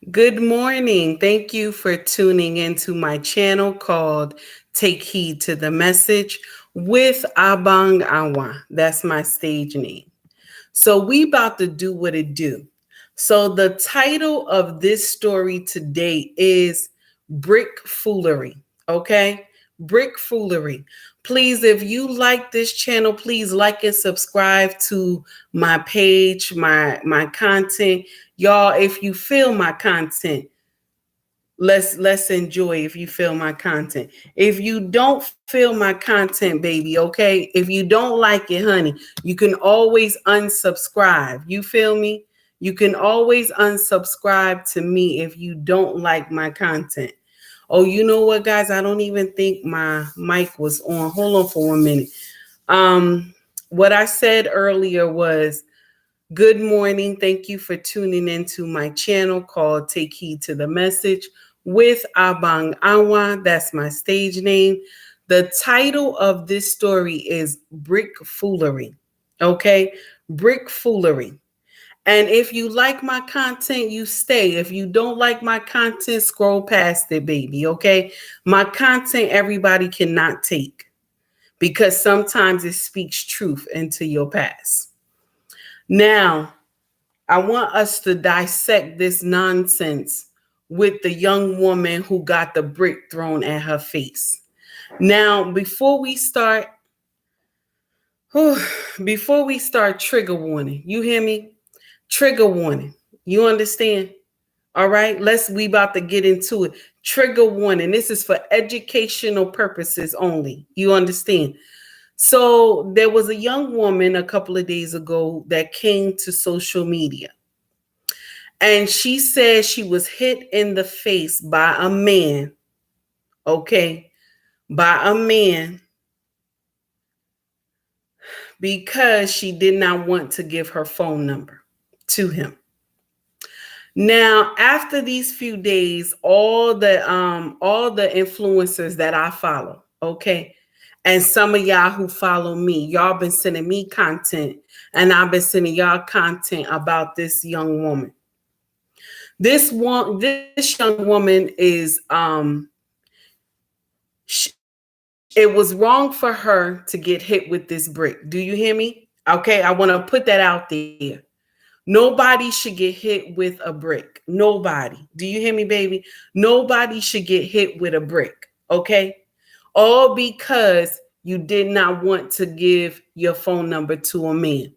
Good morning. Thank you for tuning into my channel called Take Heed to the Message with Abang Awa. That's my stage name. So we about to do what it do. So the title of this story today is Brick Foolery. Okay? Brick Foolery. Please, if you like this channel, please like and subscribe to my page, my content. Y'all, if you feel my content, let's enjoy if you feel my content. If you don't feel my content, baby, okay? If you don't like it, honey, you can always unsubscribe. You feel me? You can always unsubscribe to me if you don't like my content. Oh, you know what, guys? I don't even think my mic was on. Hold on for 1 minute. What I said earlier was good morning. Thank you for tuning into my channel called Take Heed to the Message with Abang Awa. That's my stage name. The title of this story is Brick Foolery. Okay? Brick Foolery. And if you like my content, you stay. If you don't like my content, scroll past it, baby. Okay? My content, everybody cannot take because sometimes it speaks truth into your past. Now, I want us to dissect this nonsense with the young woman who got the brick thrown at her face. Now, before we start, trigger warning. You hear me? Trigger warning. You understand? All right, we about to get into it. Trigger warning. This is for educational purposes only. You understand? So there was a young woman a couple of days ago that came to social media. And she said she was hit in the face by a man, okay, by a man because she did not want to give her phone number to him. Now, after these few days, all the influencers that I follow, okay, and some of y'all who follow me, y'all been sending me content, and I've been sending y'all content about this young woman. This young woman is it was wrong for her to get hit with this brick. Do you hear me? Okay, I want to put that out there. Nobody should get hit with a brick. Nobody. Do you hear me, baby? Nobody should get hit with a brick. Okay? All because you did not want to give your phone number to a man.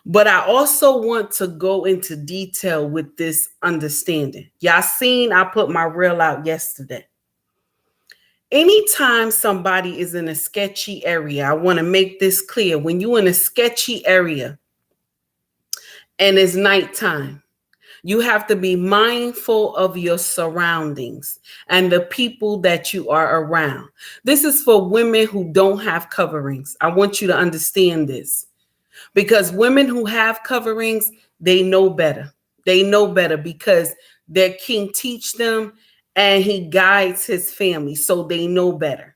But I also want to go into detail with this understanding. Y'all seen I put my reel out yesterday. Anytime somebody is in a sketchy area, I want to make this clear. When you're in a sketchy area and it's nighttime, you have to be mindful of your surroundings and the people that you are around. This is for women who don't have coverings. I want you to understand this. Because women who have coverings, they know better. They know better because their king teach them and he guides his family, so they know better.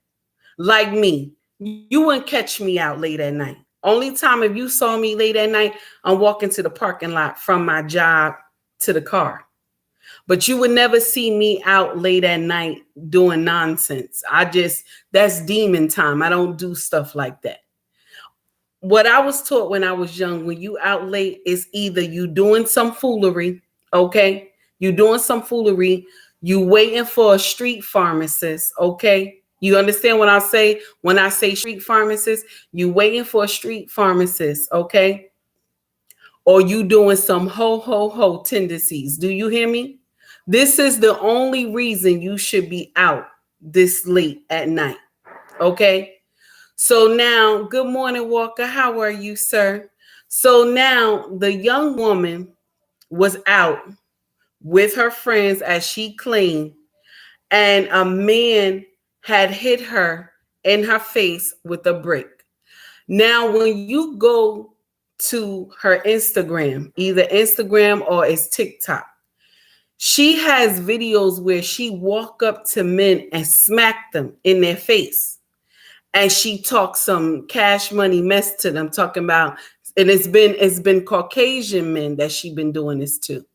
Like me, you wouldn't catch me out late at night. Only time if you saw me late at night, I'm walking to the parking lot from my job to the car. But you would never see me out late at night doing nonsense. That's demon time. I don't do stuff like that. What I was taught when I was young, when you out late, is either you doing some foolery, okay? You doing some foolery, you waiting for a street pharmacist, okay? You understand what I say when I say street pharmacist? You waiting for a street pharmacist, okay? Or you doing some ho tendencies. Do you hear me? This is the only reason you should be out this late at night, okay? So now, good morning, Walker. How are you, sir? So now the young woman was out with her friends, as she claimed, and a man had hit her in her face with a brick. Now, when you go to her Instagram, either Instagram or it's TikTok, she has videos where she walk up to men and smack them in their face. And she talks some cash money mess to them, talking about, and it's been Caucasian men that she been doing this to.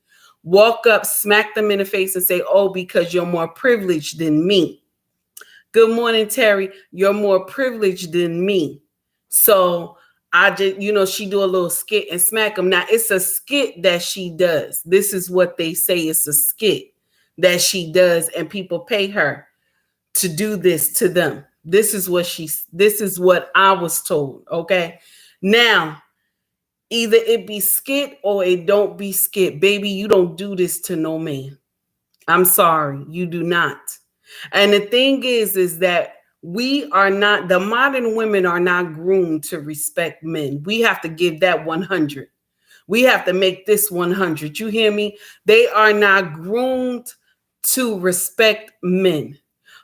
walk up, smack them in the face and say, oh, because you're more privileged than me. Good morning, Terry. You're more privileged than me. So I just, she do a little skit and smack them. Now, it's a skit that she does. This is what they say. It's a skit that she does, and people pay her to do this to them. This is what I was told. Okay. Now, either it be skit or it don't be skit. Baby, you don't do this to no man. I'm sorry. You do not. And the thing is that the modern women are not groomed to respect men. We have to give that 100. We have to make this 100. You hear me? They are not groomed to respect men.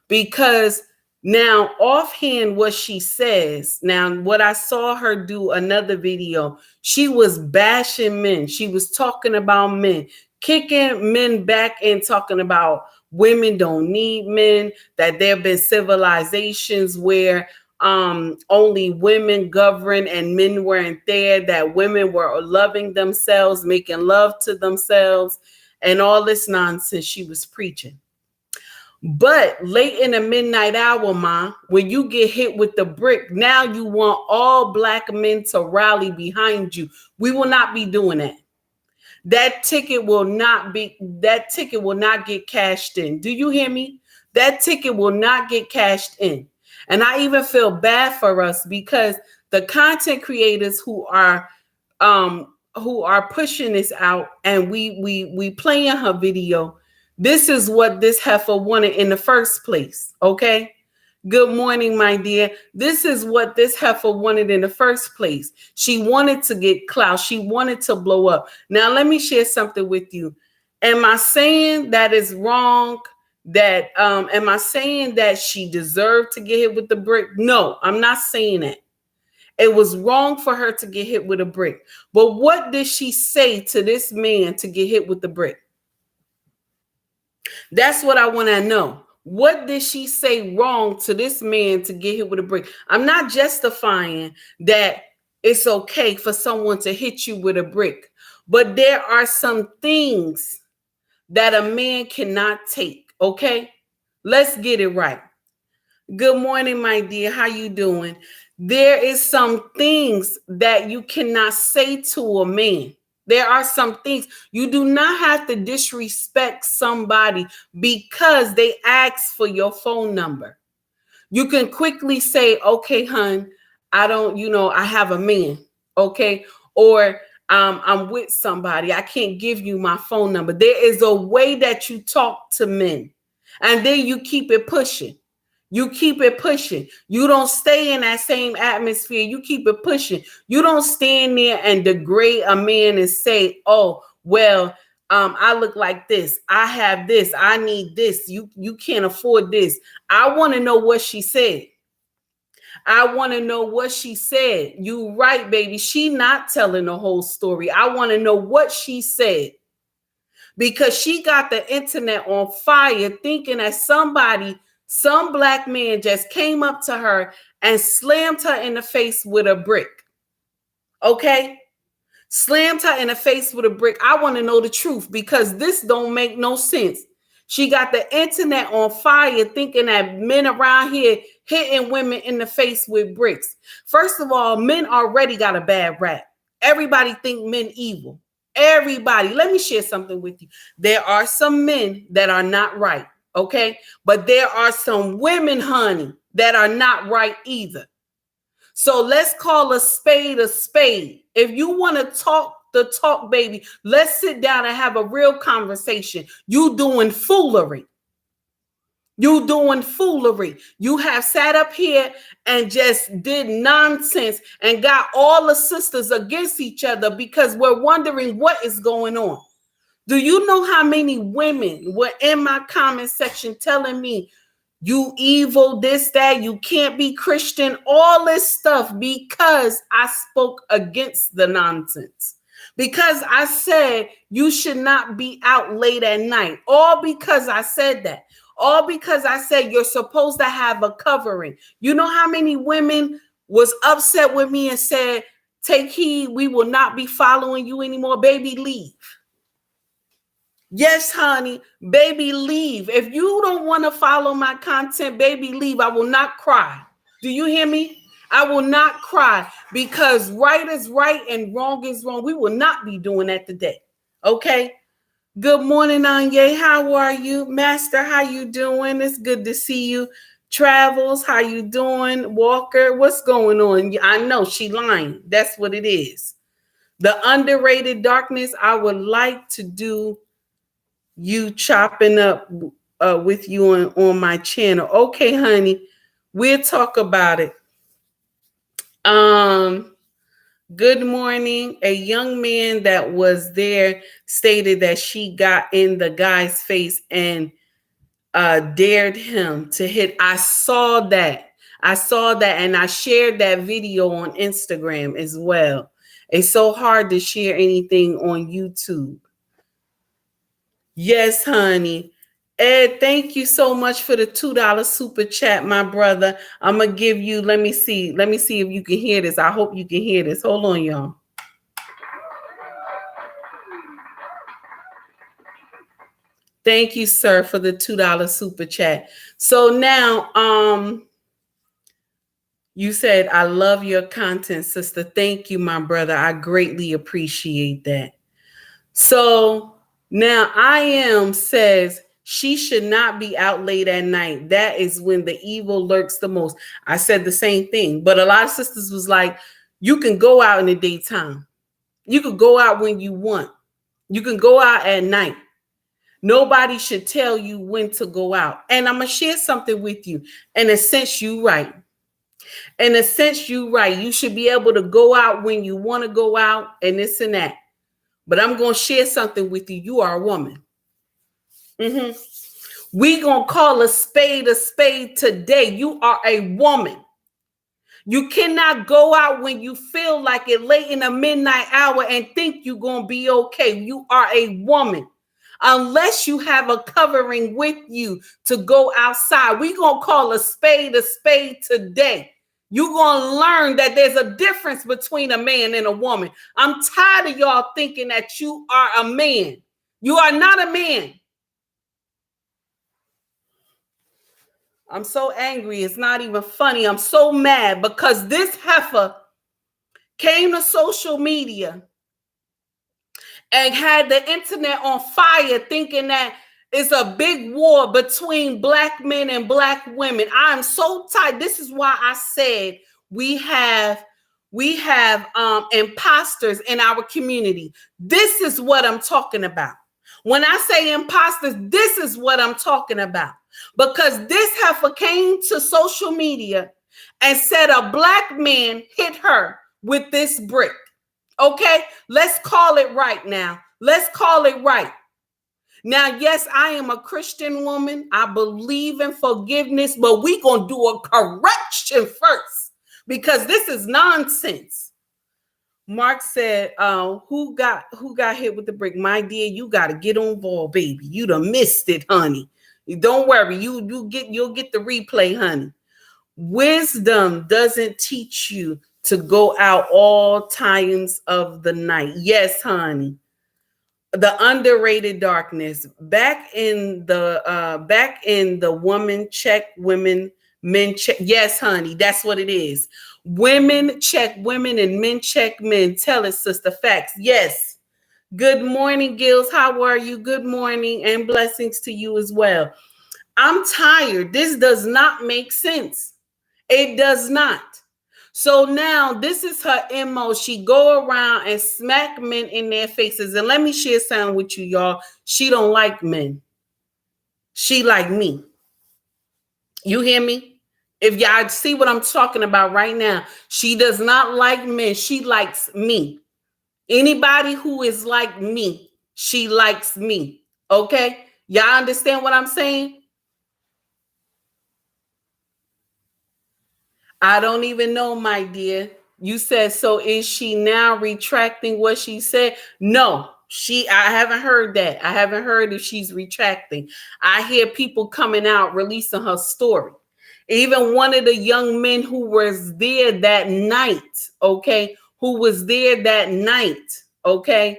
Because now, offhand, what she says, now, what I saw her do another video, she was bashing men. She was talking about men, kicking men back and talking about women don't need men, that there have been civilizations where only women govern and men weren't there, that women were loving themselves, making love to themselves, and all this nonsense she was preaching. But late in the midnight hour, Ma, when you get hit with the brick, now you want all black men to rally behind you. We will not be doing that. That ticket will not get cashed in. Do you hear me? That ticket will not get cashed in. And I even feel bad for us because the content creators who are pushing this out, and we playing her video. This is what this heifer wanted in the first place. Okay. Good morning, my dear. This is what this heifer wanted in the first place. She wanted to get clout. She wanted to blow up. Now, let me share something with you. Am I saying that is wrong? Am I saying that she deserved to get hit with the brick? No, I'm not saying that. It was wrong for her to get hit with a brick. But what did she say to this man to get hit with the brick? That's what I want to know. What did she say wrong to this man to get hit with a brick? I'm not justifying that it's okay for someone to hit you with a brick, but there are some things that a man cannot take. Okay, let's get it right. Good morning, my dear. How you doing? There is some things that you cannot say to a man. There are some things you do not have to disrespect somebody because they ask for your phone number. You can quickly say, okay, hun, I have a man. Okay. Or I'm with somebody. I can't give you my phone number. There is a way that you talk to men, and then you keep it pushing. You keep it pushing. You don't stay in that same atmosphere. You keep it pushing. You don't stand there and degrade a man and say, oh, well, I look like this. I have this. I need this. You can't afford this. I want to know what she said. I want to know what she said. You right, baby. She not telling the whole story. I want to know what she said. Because she got the internet on fire thinking that some black man just came up to her and slammed her in the face with a brick. Okay? Slammed her in the face with a brick. I want to know the truth because this don't make no sense. She got the internet on fire thinking that men around here hitting women in the face with bricks. First of all, men already got a bad rap. Everybody think men evil. Everybody. Let me share something with you. There are some men that are not right. Okay. But there are some women, honey, that are not right either. So let's call a spade a spade. If you want to talk the talk, baby, let's sit down and have a real conversation. You doing foolery. You doing foolery. You have sat up here and just did nonsense and got all the sisters against each other because we're wondering what is going on. Do you know how many women were in my comment section telling me, you evil, this, that, you can't be Christian, all this stuff because I spoke against the nonsense. Because I said you should not be out late at night. All because I said that. All because I said you're supposed to have a covering. You know how many women was upset with me and said, take heed, we will not be following you anymore. Baby, leave. Yes, honey, baby, leave. If you don't want to follow my content, baby, leave. I will not cry. Do you hear me? I will not cry because right is right and wrong is wrong. We will not be doing that today. Okay? Good morning, Anye. How are you? Master, how you doing? It's good to see you. Travels, how you doing? Walker, what's going on? I know she lying. That's what it is. The underrated darkness, I would like to do you chopping up with you on my channel. Okay, honey, we'll talk about it. Good morning. A young man that was there stated that she got in the guy's face and dared him to hit. I saw that. And I shared that video on Instagram as well. It's so hard to share anything on YouTube. Yes, honey. Ed, thank you so much for the $2 super chat, my brother. I'm gonna give you, let me see if you can hear this. I hope you can hear this. Hold on, y'all. Thank you, sir, for the $2 super chat. So now, you said, I love your content, sister. Thank you, my brother. I greatly appreciate that. So now I am says she should not be out late at night. That is when the evil lurks the most. I said the same thing, but a lot of sisters was like, you can go out in the daytime. You could go out when you want. You can go out at night. Nobody should tell you when to go out. And I'm going to share something with you. In a sense, you right. In a sense, you right. You should be able to go out when you want to go out and this and that. But I'm going to share something with you. You are a woman. We going to call a spade today. You are a woman. You cannot go out when you feel like it late in the midnight hour and think you're going to be okay. You are a woman. Unless you have a covering with you to go outside. We're going to call a spade today. You're going to learn that there's a difference between a man and a woman. I'm tired of y'all thinking that you are a man. You are not a man. I'm so angry. It's not even funny. I'm so mad because this heifer came to social media and had the internet on fire thinking that it's a big war between black men and black women. I'm so tired. This is why I said we have imposters in our community. This is what I'm talking about. When I say imposters, this is what I'm talking about. Because this heifer came to social media and said a black man hit her with this brick. Okay, let's call it right now. Let's call it right. Now, yes, I am a Christian woman. I believe in forgiveness, but we're going to do a correction first because this is nonsense. Mark said, who got hit with the brick? My dear, you got to get on ball, baby. You done missed it, honey. Don't worry. You'll get the replay, honey. Wisdom doesn't teach you to go out all times of the night. Yes, honey. The underrated darkness. Back in the woman check women, men check. Yes, honey, that's what it is. Women check women and men check men. Tell us, sister. Facts. Yes. Good morning, Gills. How are you? Good morning and blessings to you as well. I'm tired. This does not make sense. It does not. So now this is her MO. She go around and smack men in their faces. And let me share something with you, y'all. She don't like men. She like me. You hear me? If y'all see what I'm talking about right now, she does not like men. She likes me. Anybody who is like me, she likes me. Okay? Y'all understand what I'm saying? I don't even know, my dear. You said, so is she now retracting what she said? No, I haven't heard that. I haven't heard if she's retracting. I hear people coming out releasing her story. Even one of the young men who was there that night, okay,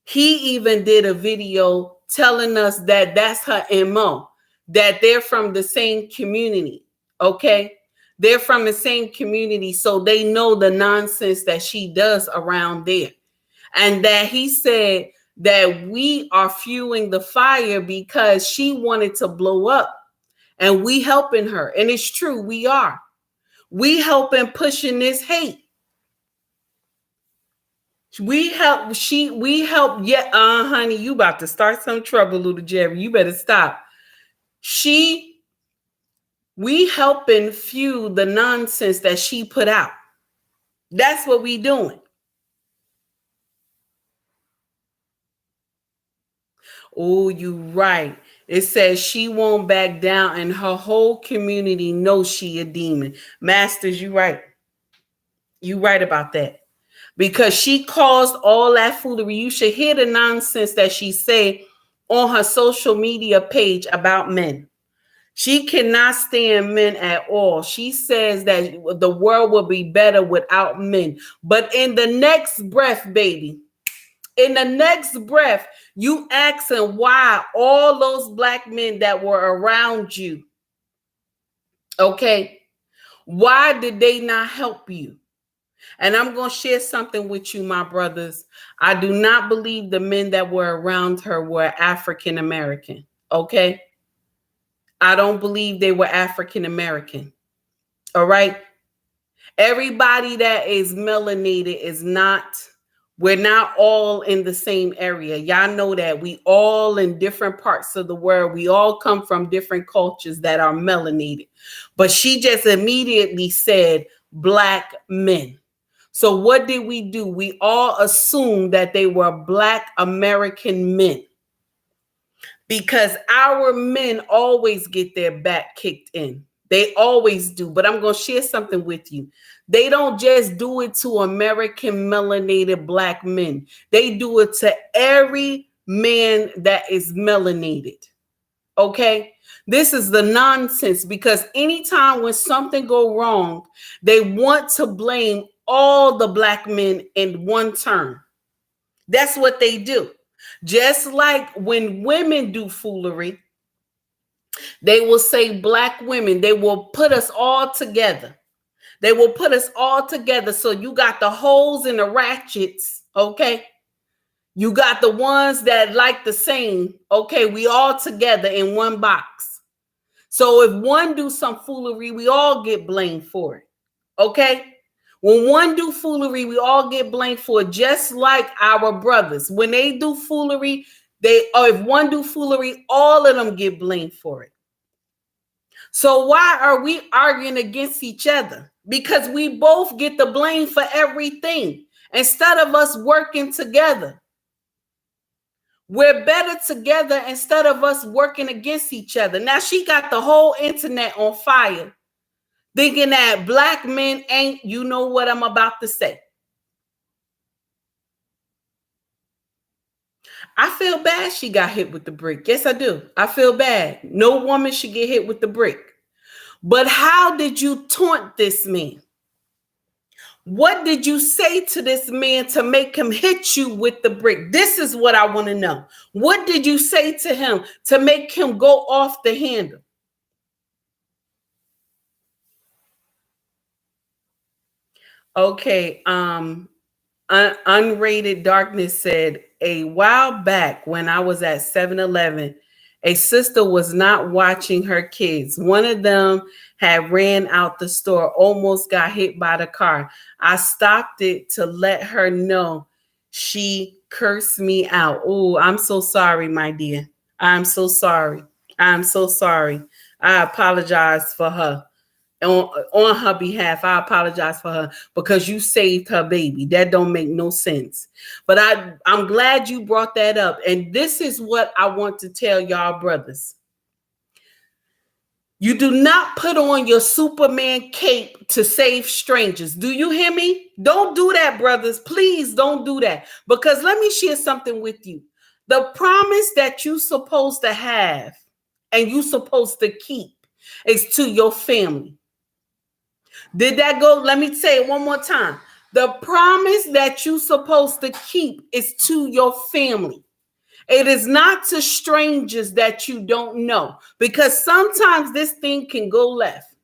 he even did a video telling us that that's her MO, that they're from the same community. Okay. They're from the same community. So they know the nonsense that she does around there. And that he said that we are fueling the fire because she wanted to blow up and we helping her. And it's true, we are. We helping pushing this hate. We help, yeah, honey, you about to start some trouble, little Jerry. You better stop. We helping fuel the nonsense that she put out. That's what we doing. Oh, you right. It says she won't back down and her whole community knows she a demon. Masters, you right. You right about that. Because she caused all that foolery. You should hear the nonsense that she said on her social media page about men. She cannot stand men at all. She says that the world will be better without men. But in the next breath, baby, in the next breath, you asking why all those black men that were around you, okay, why did they not help you? And I'm going to share something with you, my brothers. I do not believe the men that were around her were African American, okay? I don't believe they were African American, all right? Everybody that is melanated is not, we're not all in the same area. Y'all know that. We all in different parts of the world. We all come from different cultures that are melanated. But she just immediately said black men. So what did we do? We all assumed that they were black American men because our men always get their back kicked in. They always do. But I'm going to share something with you. They don't just do it to American melanated black men. They do it to every man that is melanated. Okay? This is the nonsense because anytime when something go wrong, they want to blame all the black men in one turn. That's what they do. Just like when women do foolery, they will say black women, they will put us all together. They will put us all together. So you got the hoes and the ratchets, okay? You got the ones that like the same, okay? We all together in one box. So if one do some foolery, we all get blamed for it, okay? When one do foolery, we all get blamed for it, just like our brothers. When they do foolery, if one do foolery, all of them get blamed for it. So why are we arguing against each other? Because we both get the blame for everything instead of us working together. We're better together instead of us working against each other. Now she got the whole internet on fire, thinking that black men ain't, you know what I'm about to say. I feel bad she got hit with the brick. Yes, I do. I feel bad. No woman should get hit with the brick. But how did you taunt this man? What did you say to this man to make him hit you with the brick? This is what I want to know. What did you say to him to make him go off the handle? Okay, Unrated Darkness said, a while back when I was at 7-Eleven, a sister was not watching her kids. One of them had ran out the store, almost got hit by the car. I stopped it to let her know. She cursed me out. Oh, I'm so sorry, my dear. I'm so sorry. I'm so sorry. I apologize for her. On her behalf, I apologize for her because you saved her baby. That don't make no sense. But I'm glad you brought that up. And this is what I want to tell y'all brothers. You do not put on your Superman cape to save strangers. Do you hear me? Don't do that, brothers. Please don't do that. Because let me share something with you. The promise that you're supposed to have and you're supposed to keep is to your family. Did that go? Let me say it one more time. The promise that you're supposed to keep is to your family. It is not to strangers that you don't know, because sometimes this thing can go left.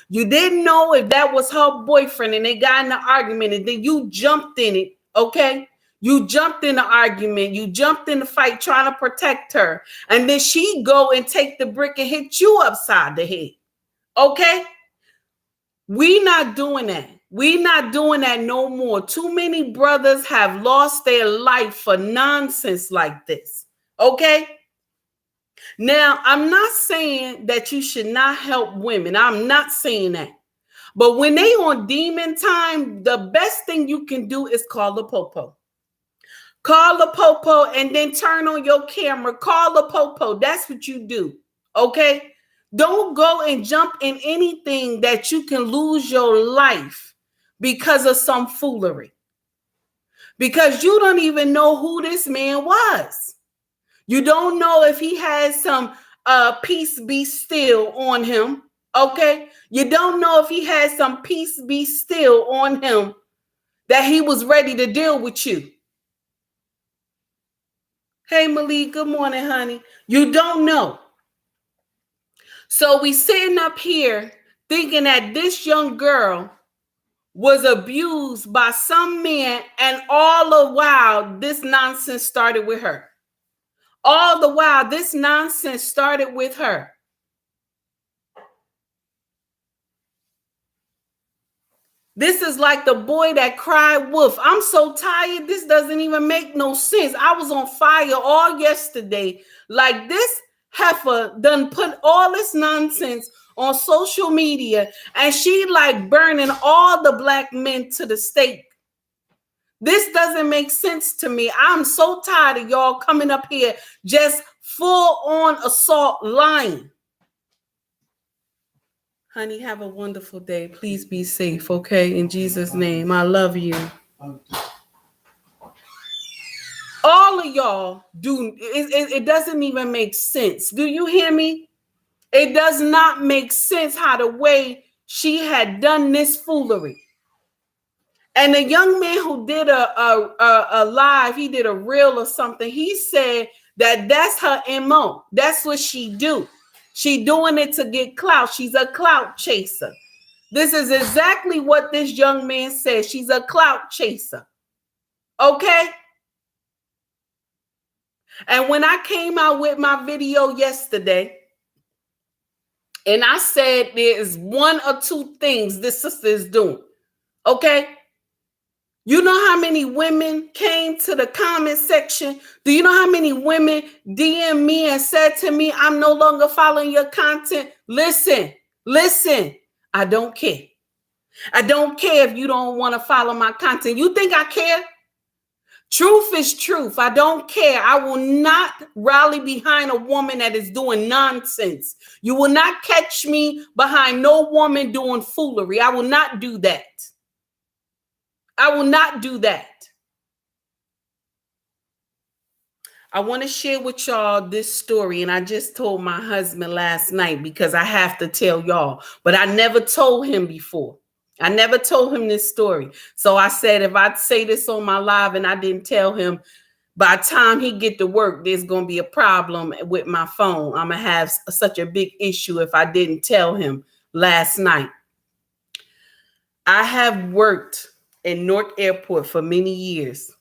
You didn't know if that was her boyfriend and they got in an argument and then you jumped in it, okay? You jumped in the argument. You jumped in the fight trying to protect her. And then she go and take the brick and hit you upside the head, okay? We not doing that. We not doing that no more. Too many brothers have lost their life for nonsense like this. Okay. Now, I'm not saying that you should not help women. I'm not saying that. But when they on demon time, the best thing you can do is call the popo. Call the popo and then turn on your camera. Call the popo. That's what you do. Okay. Don't go and jump in anything that you can lose your life because of some foolery. Because you don't even know who this man was. You don't know if he has some peace be still on him. Okay. You don't know if he has some peace be still on him that he was ready to deal with you. Hey, Malik, good morning, honey. You don't know. So we sitting up here thinking that this young girl was abused by some man, and all the while this nonsense started with her. All the while this nonsense started with her. This is like the boy that cried wolf. I'm so tired. This doesn't even make no sense. I was on fire all yesterday. Like, this heifer done put all this nonsense on social media, and she like burning all the black men to the stake. This doesn't make sense to me. I'm so tired of y'all coming up here just full on assault lying. Honey, have a wonderful day. Please be safe, okay? In Jesus' name, I love you. All of y'all do. It doesn't even make sense. Do you hear me? It does not make sense how the way she had done this foolery. And the young man who did a live, he did a reel or something. He said that that's her MO. That's what she do. She doing it to get clout. She's a clout chaser. This is exactly what this young man said. She's a clout chaser. Okay? And when I came out with my video yesterday, and I said there's one or two things this sister is doing. Okay? You know how many women came to the comment section? Do you know how many women DM me and said to me, I'm no longer following your content? Listen, I don't care. I don't care if you don't want to follow my content. You think I care? Truth is truth. I don't care. I will not rally behind a woman that is doing nonsense. You will not catch me behind no woman doing foolery. I will not do that. I will not do that. I want to share with y'all this story, and I just told my husband last night because I have to tell y'all, but I never told him before. I never told him this story. So I said, if I say this on my live and I didn't tell him, by the time he get to work, there's going to be a problem with my phone. I'm going to have such a big issue if I didn't tell him last night. I have worked in Newark Airport for many years.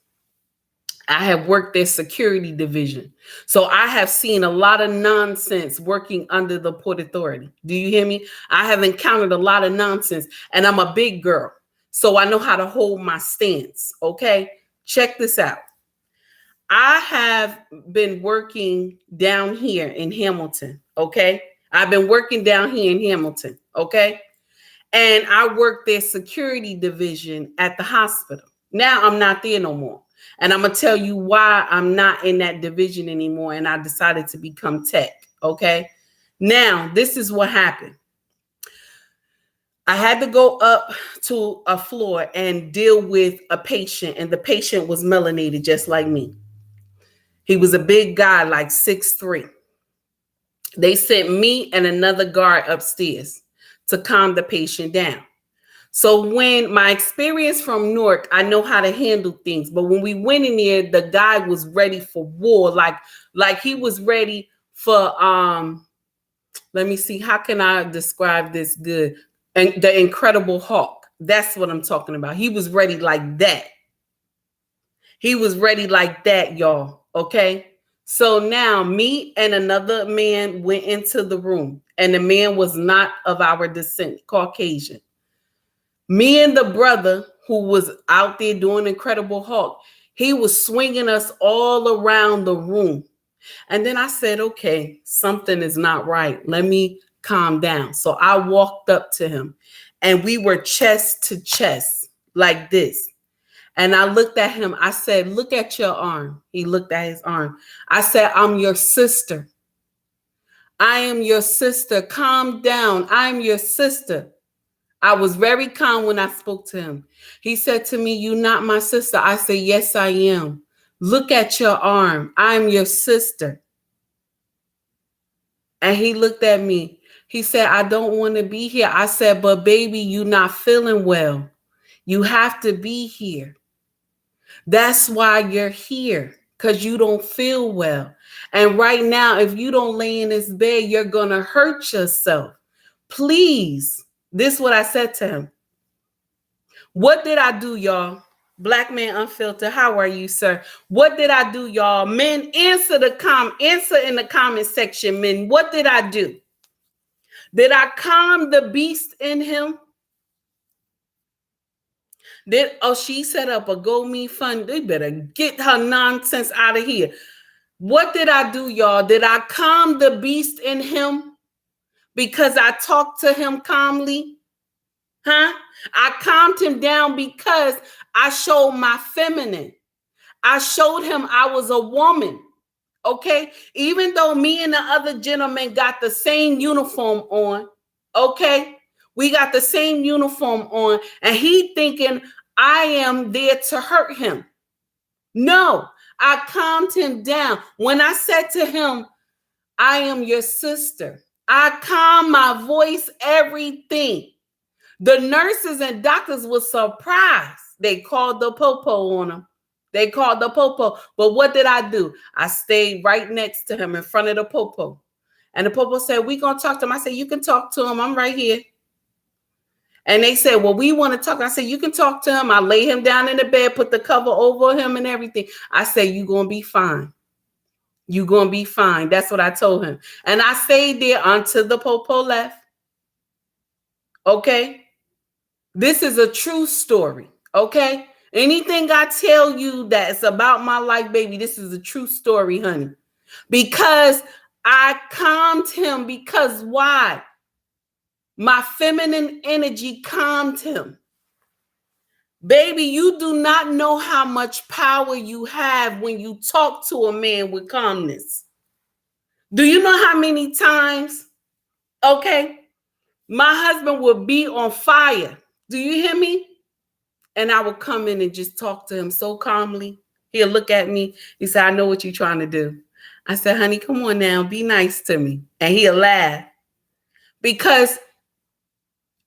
I have worked their security division. So I have seen a lot of nonsense working under the Port Authority. Do you hear me? I have encountered a lot of nonsense, and I'm a big girl. So I know how to hold my stance. Okay. Check this out. I have been working down here in Hamilton. Okay. I've been working down here in Hamilton. Okay. And I work their security division at the hospital. Now I'm not there no more. And I'm going to tell you why I'm not in that division anymore. And I decided to become tech. Okay. Now, this is what happened. I had to go up to a floor and deal with a patient. And the patient was melanated just like me. He was a big guy, like 6'3". They sent me and another guard upstairs to calm the patient down. So when my experience from Newark, I know how to handle things. But when we went in there, the guy was ready for war. Like he was ready for let me see, how can I describe this good? And the Incredible Hulk. That's what I'm talking about. He was ready like that. He was ready like that, y'all. Okay. So now me and another man went into the room, and the man was not of our descent, Caucasian. Me and the brother who was out there doing Incredible Hulk, he was swinging us all around the room. And then I said, okay, something is not right. Let me calm down. So I walked up to him, and we were chest to chest like this. And I looked at him. I said, look at your arm. He looked at his arm. I said, I'm your sister. I am your sister. Calm down. I'm your sister. I was very calm when I spoke to him. He said to me, you're not my sister. I said, yes, I am. Look at your arm. I'm your sister. And he looked at me. He said, I don't want to be here. I said, but baby, you're not feeling well. You have to be here. That's why you're here, because you don't feel well. And right now, if you don't lay in this bed, you're going to hurt yourself. Please. This is what I said to him. What did I do, y'all? Black Man Unfiltered, how are you, sir? What did I do, y'all? Men, answer in the comment section, men. What did I do? Did I calm the beast in him? She set up a GoMe fund. They better get her nonsense out of here. What did I do, y'all? Did I calm the beast in him because I talked to him calmly? Huh? I calmed him down because I showed my feminine. I showed him I was a woman. Okay? Even though me and the other gentleman got the same uniform on. Okay? We got the same uniform on, and he thinking I am there to hurt him. No, I calmed him down. When I said to him, I am your sister, I calmed my voice, everything. The nurses and doctors were surprised. They called the popo on him. They called the popo. But what did I do? I stayed right next to him in front of the popo. And the popo said, we going to talk to him. I said, you can talk to him. I'm right here. And they said, well, we want to talk. I said, you can talk to him. I lay him down in the bed, put the cover over him and everything. I said, you're going to be fine. You're going to be fine. That's what I told him. And I stayed there until the popo left. Okay? This is a true story. Okay? Anything I tell you that's about my life, baby, this is a true story, honey. Because I calmed him. Because why? My feminine energy calmed him. Baby, you do not know how much power you have when you talk to a man with calmness. Do you know how many times, okay, my husband would be on fire? Do you hear me? And I would come in and just talk to him so calmly. He'll look at me. He said, I know what you're trying to do. I said, honey, come on now, be nice to me. And he'll laugh. Because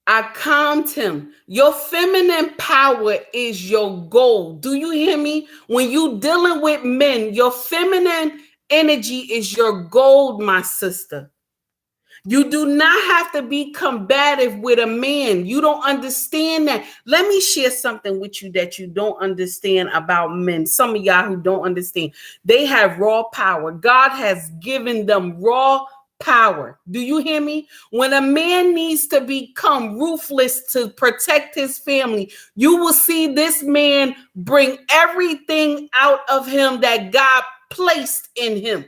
I calmed him. Your feminine power is your goal. Do you hear me? When you dealing with men, your feminine energy is your gold, my sister. You do not have to be combative with a man. You don't understand that. Let me share something with you that you don't understand about men. Some of y'all who don't understand. They have raw power. God has given them raw power. Do you hear me? When a man needs to become ruthless to protect his family, you will see this man bring everything out of him that God placed in him.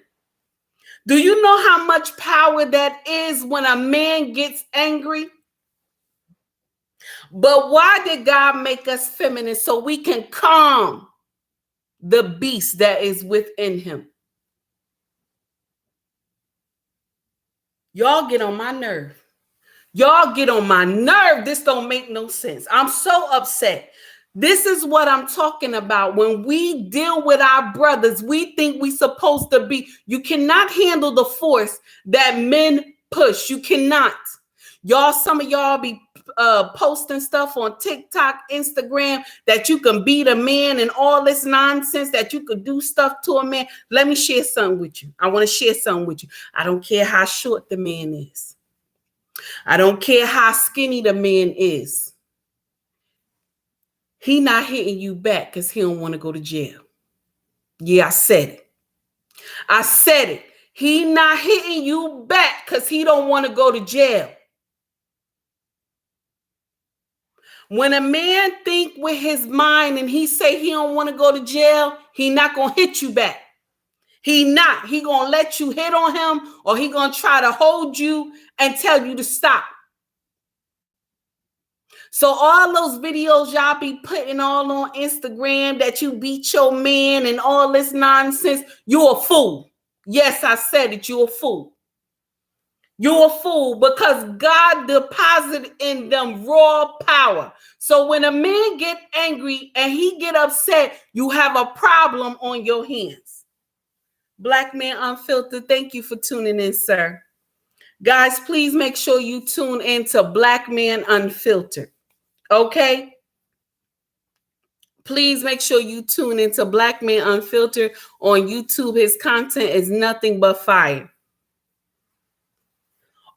Do you know how much power that is when a man gets angry? But why did God make us feminine? So we can calm the beast that is within him. Y'all get on my nerve. Y'all get on my nerve. This don't make no sense. I'm so upset. This is what I'm talking about. When we deal with our brothers, we think we're supposed to be. You cannot handle the force that men push. You cannot. Y'all, some of y'all be posting stuff on TikTok, Instagram, that you can beat a man and all this nonsense, that you could do stuff to a man. Let me share something with you. I want to share something with you. I don't care how short the man is. I don't care how skinny the man is. He not hitting you back because he don't want to go to jail. Yeah, I said it. I said it. He not hitting you back because he don't want to go to jail. When a man think with his mind and he say he don't want to go to jail, he not going to hit you back. He not. He going to let you hit on him, or he going to try to hold you and tell you to stop. So all those videos y'all be putting all on Instagram that you beat your man and all this nonsense, you're a fool. Yes, I said it. You're a fool. You're a fool because God deposited in them raw power. So when a man get angry and he get upset, you have a problem on your hands. Black Man Unfiltered, thank you for tuning in, sir. Guys, please make sure you tune in to Black Man Unfiltered. Okay? Please make sure you tune into Black Man Unfiltered on YouTube. His content is nothing but fire.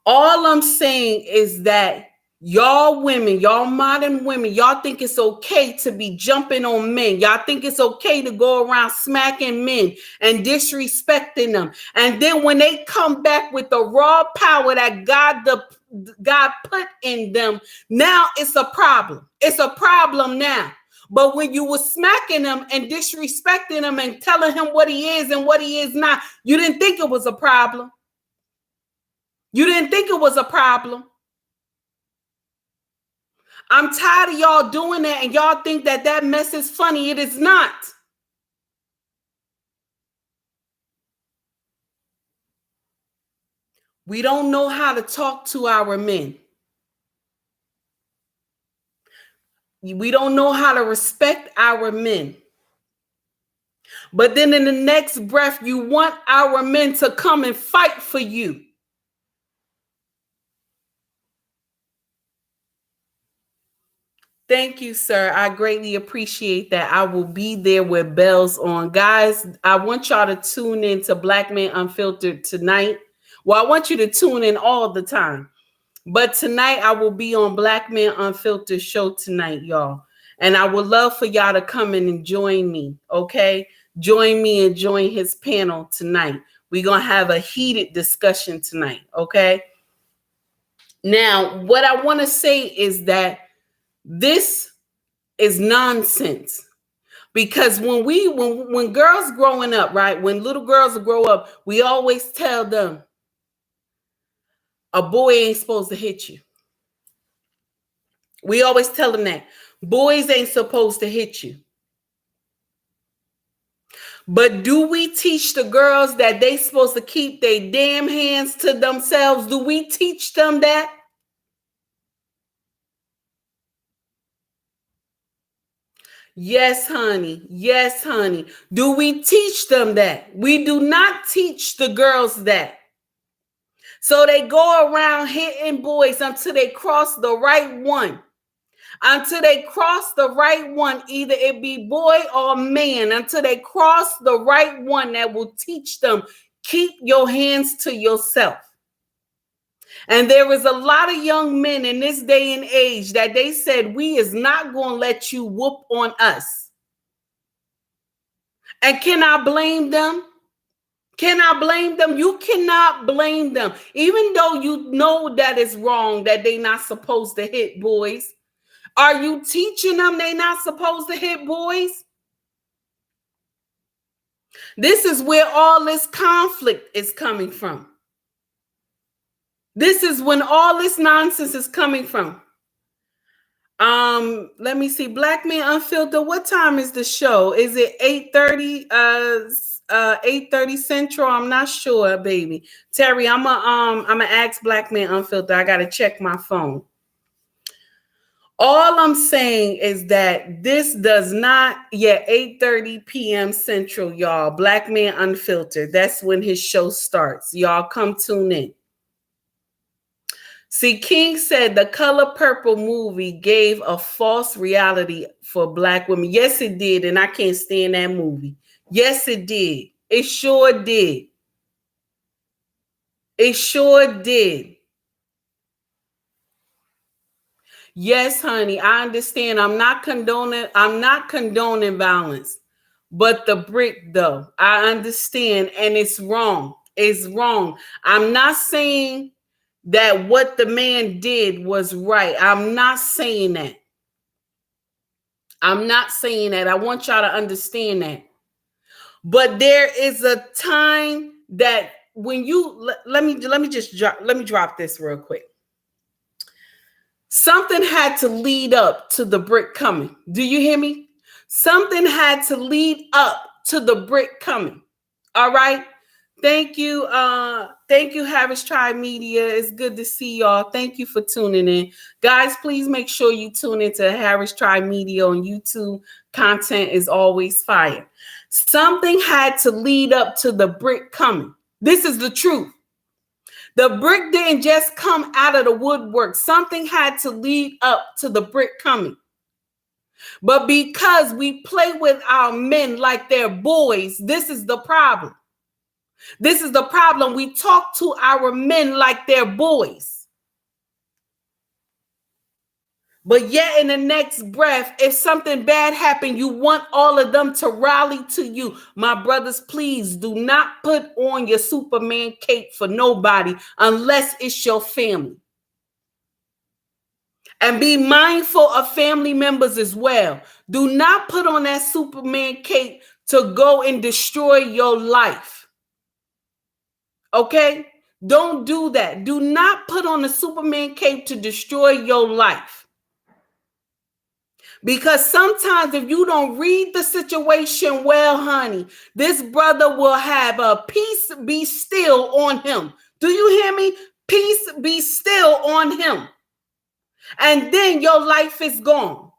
All I'm saying is that y'all women, y'all modern women, y'all think it's okay to be jumping on men. Y'all think it's okay to go around smacking men and disrespecting them. And then when they come back with the raw power that God put in them, now it's a problem. It's a problem now. But when you were smacking him and disrespecting him and telling him what he is and what he is not, you didn't think it was a problem. You didn't think it was a problem. I'm tired of y'all doing that, and y'all think that that mess is funny. It is not. We don't know how to talk to our men. We don't know how to respect our men. But then in the next breath, you want our men to come and fight for you. Thank you, sir. I greatly appreciate that. I will be there with bells on. Guys, I want y'all to tune in to Black Man Unfiltered tonight. Well, I want you to tune in all the time. But tonight, I will be on Black Man Unfiltered show tonight, y'all. And I would love for y'all to come in and join me, okay? Join me and join his panel tonight. We're going to have a heated discussion tonight, okay? Now, what I want to say is that this is nonsense, because when girls growing up, right, when little girls grow up, we always tell them a boy ain't supposed to hit you. We always tell them that boys ain't supposed to hit you. But do we teach the girls that they supposed to keep their damn hands to themselves? Do we teach them that? Yes, honey. Yes, honey. Do we teach them that? We do not teach the girls that. So they go around hitting boys until they cross the right one. Until they cross the right one, either it be boy or man, until they cross the right one that will teach them, keep your hands to yourself. And there is a lot of young men in this day and age that they said, we is not going to let you whoop on us. And can I blame them? Can I blame them? You cannot blame them. Even though you know that it's wrong, that they're not supposed to hit boys. Are you teaching them they're not supposed to hit boys? This is where all this conflict is coming from. This is when all this nonsense is coming from. Let me see. Black Man Unfiltered. What time is the show? Is it 8:30? 8:30 Central. I'm not sure, baby. Terry, I'm gonna ask Black Man Unfiltered. I gotta check my phone. All I'm saying is that this does not, 8:30 p.m. Central, y'all. Black Man Unfiltered. That's when his show starts. Y'all come tune in. See, King said the Color Purple movie gave a false reality for Black women. Yes, it did, and I can't stand that movie. Yes, it did. It sure did. It sure did. Yes, honey, I understand. I'm not condoning violence. But the brick, though, I understand, and it's wrong. It's wrong. I'm not saying that what the man did was right. I'm not saying that. I'm not saying that. I want y'all to understand that. But there is a time that when you let me drop this real quick. Something had to lead up to the brick coming. Do you hear me? Something had to lead up to the brick coming. All right. Thank you. Thank you, Harris Tribe Media. It's good to see y'all. Thank you for tuning in. Guys, please make sure you tune into Harris Tribe Media on YouTube. Content is always fire. Something had to lead up to the brick coming. This is the truth. The brick didn't just come out of the woodwork. Something had to lead up to the brick coming. But because we play with our men like they're boys, this is the problem. This is the problem. We talk to our men like they're boys. But yet in the next breath, if something bad happened, you want all of them to rally to you. My brothers, please do not put on your Superman cape for nobody unless it's your family. And be mindful of family members as well. Do not put on that Superman cape to go and destroy your life. Okay? Don't do that. Do not put on a Superman cape to destroy your life. Because sometimes if you don't read the situation well, honey, this brother will have a peace be still on him. Do you hear me? Peace be still on him. And then your life is gone.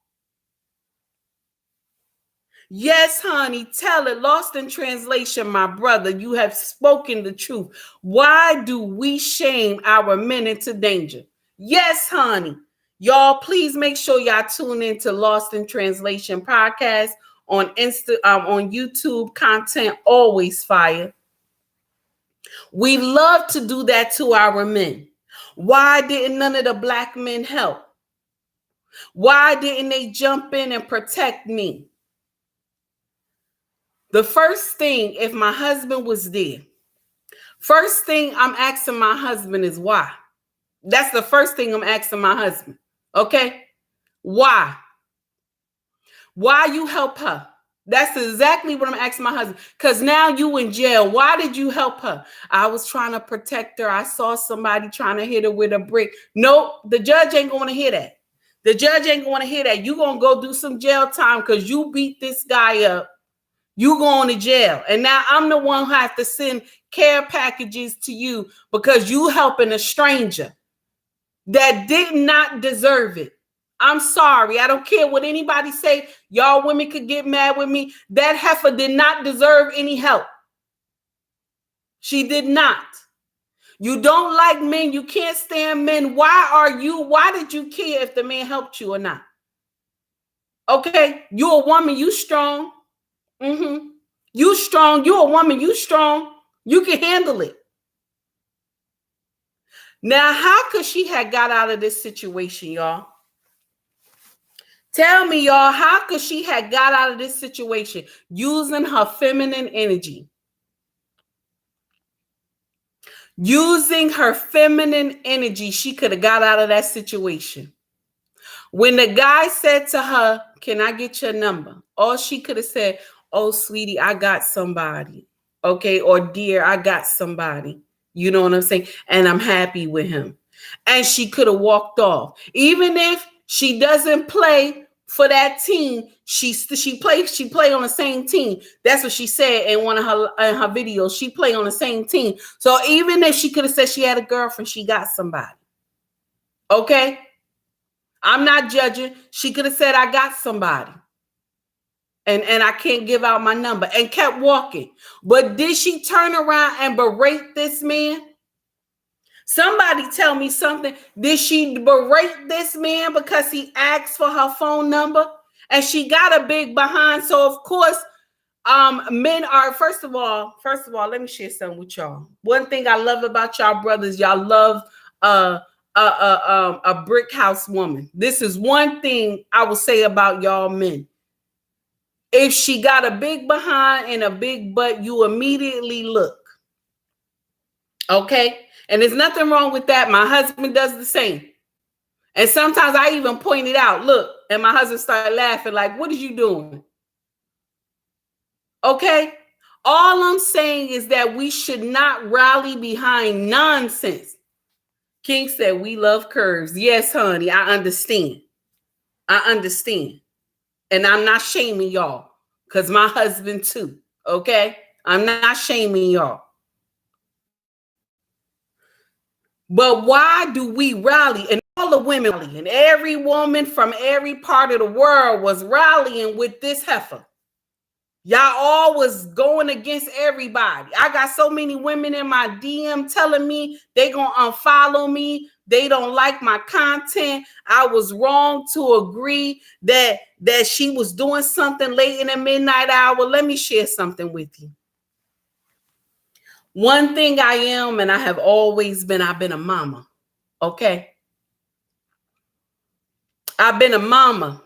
Yes, honey, tell it. Lost in translation, my brother, you have spoken the truth. Why do we shame our men into danger? Yes, honey. Y'all, please make sure y'all tune into Lost in Translation podcast on on YouTube. Content always fire. We love to do that to our men. Why didn't none of the Black men help? Why didn't they jump in and protect me? The first thing, if my husband was there, first thing I'm asking my husband is why. That's the first thing I'm asking my husband. Okay? Why? Why you help her? That's exactly what I'm asking my husband. Because now you in jail. Why did you help her? I was trying to protect her. I saw somebody trying to hit her with a brick. Nope, the judge ain't going to hear that. The judge ain't going to hear that. You going to go do some jail time because you beat this guy up. You going to jail. And now I'm the one who has to send care packages to you because you helping a stranger that did not deserve it. I'm sorry. I don't care what anybody say. Y'all women could get mad with me. That heifer did not deserve any help. She did not. You don't like men. You can't stand men. Why did you care if the man helped you or not? Okay. You a woman. You strong. You strong. You a woman. You strong. You can handle it. Now, how could she have got out of this situation, y'all? Tell me, y'all, how could she have got out of this situation using her feminine energy? Using her feminine energy, she could have got out of that situation. When the guy said to her, "Can I get your number?" All she could have said, "Oh, sweetie, I got somebody." Okay, or "Dear, I got somebody." You know what I'm saying? And I'm happy with him. And she could have walked off. Even if she doesn't play for that team, she play on the same team. That's what she said in one of her videos. She play on the same team. So even if she could have said she had a girlfriend, she got somebody. Okay? I'm not judging. She could have said, "I got somebody. And I can't give out my number," and kept walking. But did she turn around and berate this man? Somebody tell me something. Did she berate this man because he asked for her phone number? And she got a big behind. So of course, men are first of all, let me share something with y'all. One thing I love about y'all brothers, y'all love a brick house woman. This is one thing I will say about y'all men. If she got a big behind and a big butt, you immediately look. Okay? And there's nothing wrong with that. My husband does the same. And sometimes I even point it out. Look, and my husband started laughing like, what are you doing? Okay? All I'm saying is that we should not rally behind nonsense. King said, we love curves. Yes, honey, I understand. I understand. And I'm not shaming y'all because my husband too. Okay? I'm not shaming y'all. But why do we rally? And all the women and every woman from every part of the world was rallying with this heifer. Y'all all was going against everybody. I got so many women in my DM telling me they gonna unfollow me. They don't like my content. I was wrong to agree that she was doing something late in the midnight hour. Let me share something with you. One thing I am, and I have always been, I've been a mama. Okay. I've been a mama.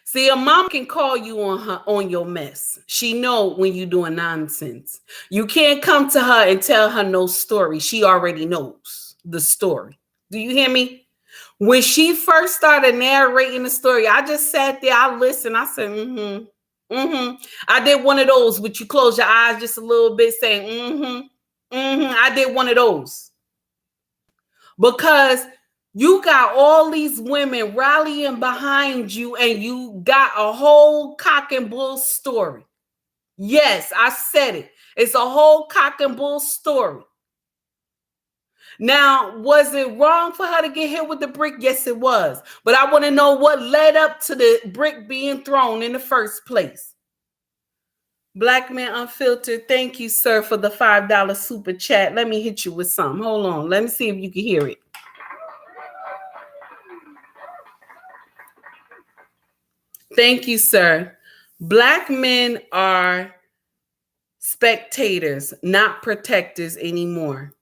See, a mom can call you on your mess. She know when you doing nonsense. You can't come to her and tell her no story. She already knows the story. Do you hear me? When she first started narrating the story, I just sat there, I listened, I said, I did one of those, which you close your eyes just a little bit saying, I did one of those. Because you got all these women rallying behind you and you got a whole cock and bull story. Yes, I said it. It's a whole cock and bull story. Now, was it wrong for her to get hit with the brick? Yes, it was. But I want to know what led up to the brick being thrown in the first place. Black Man Unfiltered, thank you, sir, for the $5 super chat. Let me hit you with something. Hold on. Let me see if you can hear it. Thank you, sir. Black men are spectators, not protectors anymore.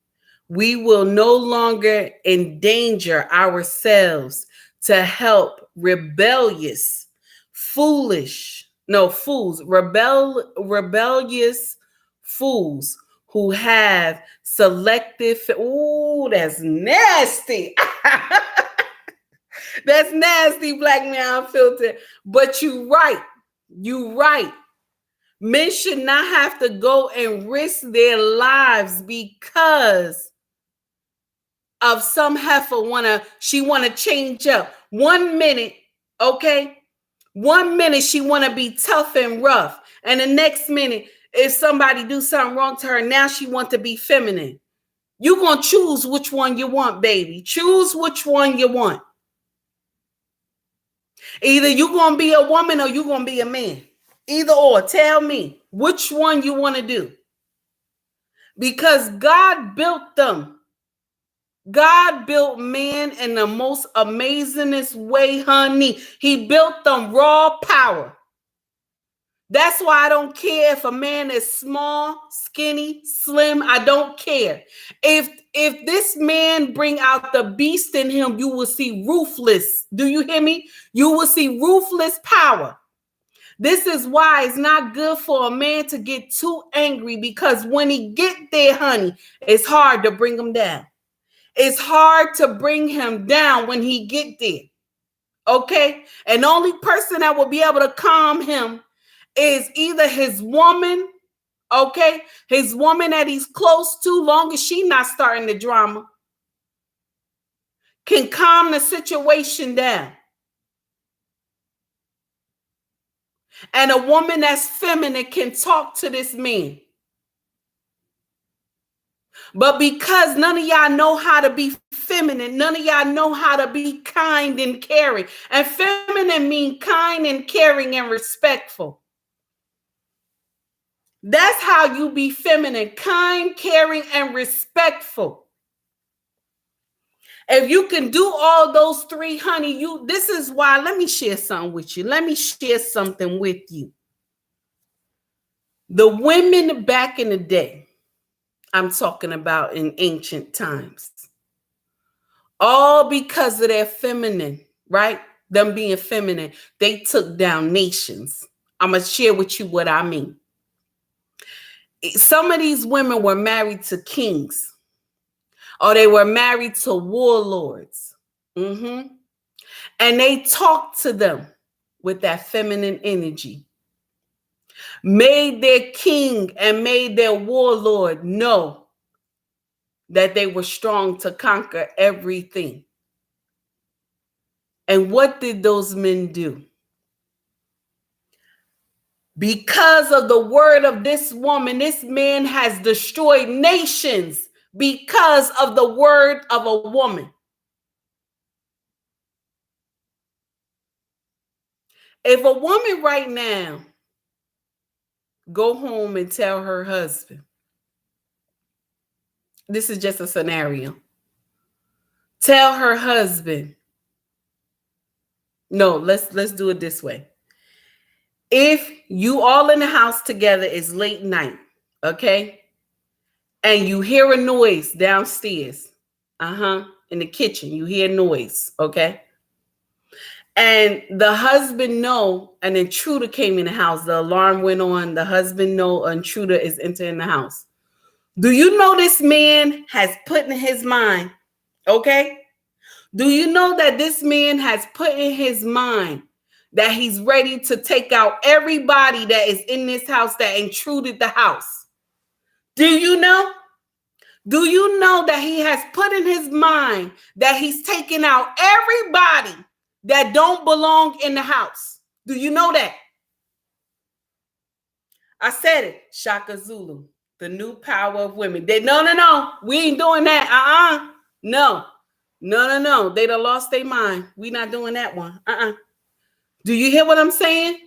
We will no longer endanger ourselves to help rebellious, rebellious fools who have selective. Ooh, that's nasty. That's nasty, Black Man Unfiltered. But you right. Men should not have to go and risk their lives because of some heifer she wanna change up. 1 minute, okay? 1 minute she wanna be tough and rough. And the next minute, if somebody do something wrong to her, now she want to be feminine. You gonna choose which one you want, baby. Choose which one you want. Either you gonna be a woman or you gonna be a man. Either or. Tell me which one you want to do. Because God built them. God built man in the most amazingest way, honey. He built them raw power. That's why I don't care if a man is small, skinny, slim. I don't care. If this man bring out the beast in him, you will see ruthless. Do you hear me? You will see ruthless power. This is why it's not good for a man to get too angry, because when he get there, honey, it's hard to bring him down. It's hard to bring him down when he get there. Okay? And the only person that will be able to calm him is either his woman, okay? His woman that he's close to, long as she not starting the drama, can calm the situation down. And a woman that's feminine can talk to this man. But because none of y'all know how to be feminine, none of y'all know how to be kind and caring. And feminine mean kind and caring and respectful. That's how you be feminine, kind, caring, and respectful. If you can do all those three, honey, this is why. Let me share something with you. Let me share something with you. The women back in the day, I'm talking about in ancient times, all because of their feminine, right? Them being feminine, they took down nations. I'm going to share with you what I mean. Some of these women were married to kings, or they were married to warlords. And they talked to them with that feminine energy. Made their king and made their warlord know that they were strong to conquer everything. And what did those men do? Because of the word of this woman, this man has destroyed nations because of the word of a woman. If a woman right now go home and tell her husband, this is just a scenario, tell her husband, no, let's do it this way. If you all in the house together, it's late night, okay, and you hear a noise downstairs, in the kitchen, you hear noise, okay, and the husband know an intruder came in the house, the alarm went on, the husband know an intruder is entering the house. Do you know this man has put in his mind, okay? Do you know that this man has put in his mind that he's ready to take out everybody that is in this house that intruded the house? Do you know? Do you know that he has put in his mind that he's taking out everybody that don't belong in the house? Do you know that? I said it, Shaka Zulu, the new power of women. No, we ain't doing that. No. They done lost their mind. We not doing that one. Do you hear what I'm saying?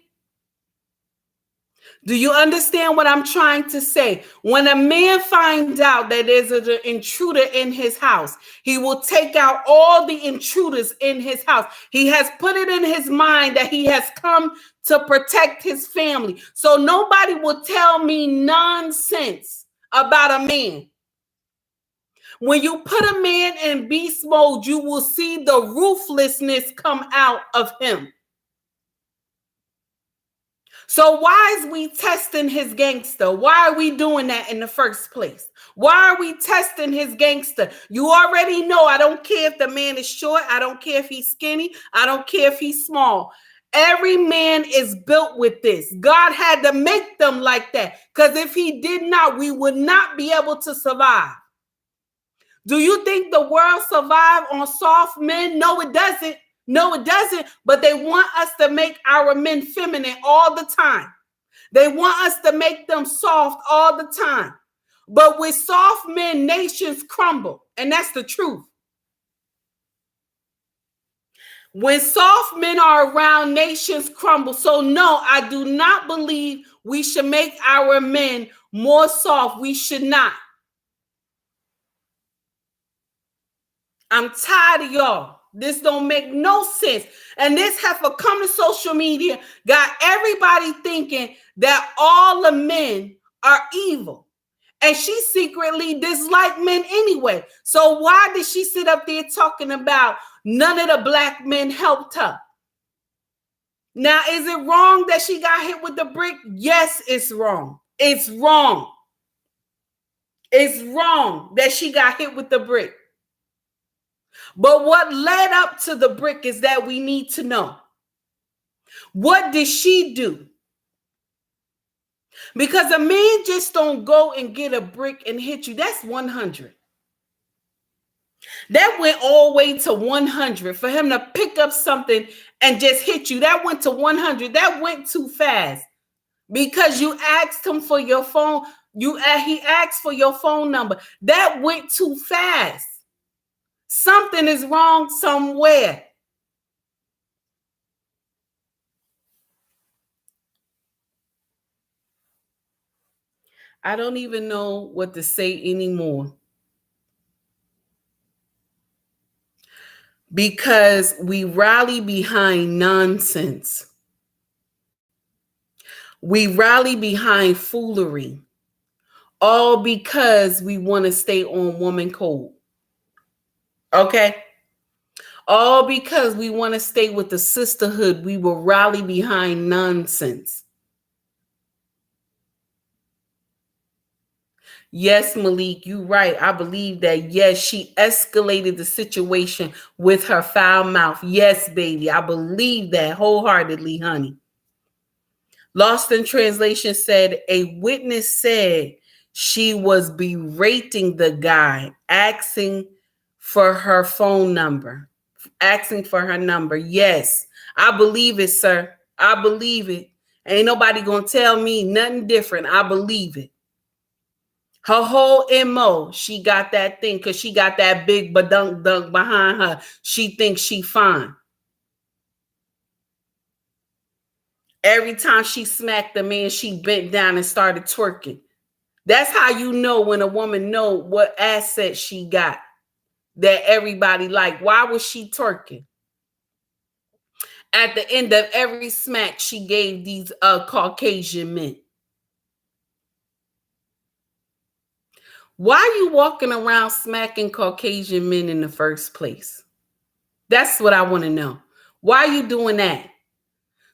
Do you understand what I'm trying to say? When a man finds out that there's an intruder in his house, he will take out all the intruders in his house. He has put it in his mind that he has come to protect his family. So nobody will tell me nonsense about a man. When you put a man in beast mode, you will see the ruthlessness come out of him. So why is we testing his gangster? Why are we doing that in the first place? Why are we testing his gangster? You already know, I don't care if the man is short. I don't care if he's skinny. I don't care if he's small. Every man is built with this. God had to make them like that, because if he did not, we would not be able to survive. Do you think the world survives on soft men? No, it doesn't. No, it doesn't. But they want us to make our men feminine all the time. They want us to make them soft all the time. But with soft men, nations crumble. And that's the truth. When soft men are around, nations crumble. So no, I do not believe we should make our men more soft. We should not. I'm tired of y'all. This don't make no sense. And this heifer come to social media, got everybody thinking that all the men are evil. And she secretly disliked men anyway. So why did she sit up there talking about none of the black men helped her? Now, is it wrong that she got hit with the brick? Yes, it's wrong. It's wrong. It's wrong that she got hit with the brick. But what led up to the brick is that we need to know. What did she do? Because a man just don't go and get a brick and hit you. That's 100. That went all the way to 100. For him to pick up something and just hit you, that went to 100. That went too fast. Because you asked him for your phone. He asked for your phone number. That went too fast. Something is wrong somewhere. I don't even know what to say anymore. Because we rally behind nonsense. We rally behind foolery. All because we want to stay on woman code. Okay? All because we want to stay with the sisterhood. We will rally behind nonsense. Yes, Malik, you're right. I believe that. Yes, she escalated the situation with her foul mouth. Yes, baby. I believe that wholeheartedly, honey. Lost in Translation said a witness said she was berating the guy, asking for her phone number, asking for her number. Yes, I believe it, sir. I believe it. Ain't nobody gonna tell me nothing different. I believe it. Her whole MO, she got that thing because she got that big badunk dunk behind her. She thinks she fine. Every time she smacked the man, she bent down and started twerking. That's how you know when a woman know what asset she got that everybody like. Why was she twerking? At the end of every smack, she gave these Caucasian men. Why are you walking around smacking Caucasian men in the first place? That's what I want to know. Why are you doing that?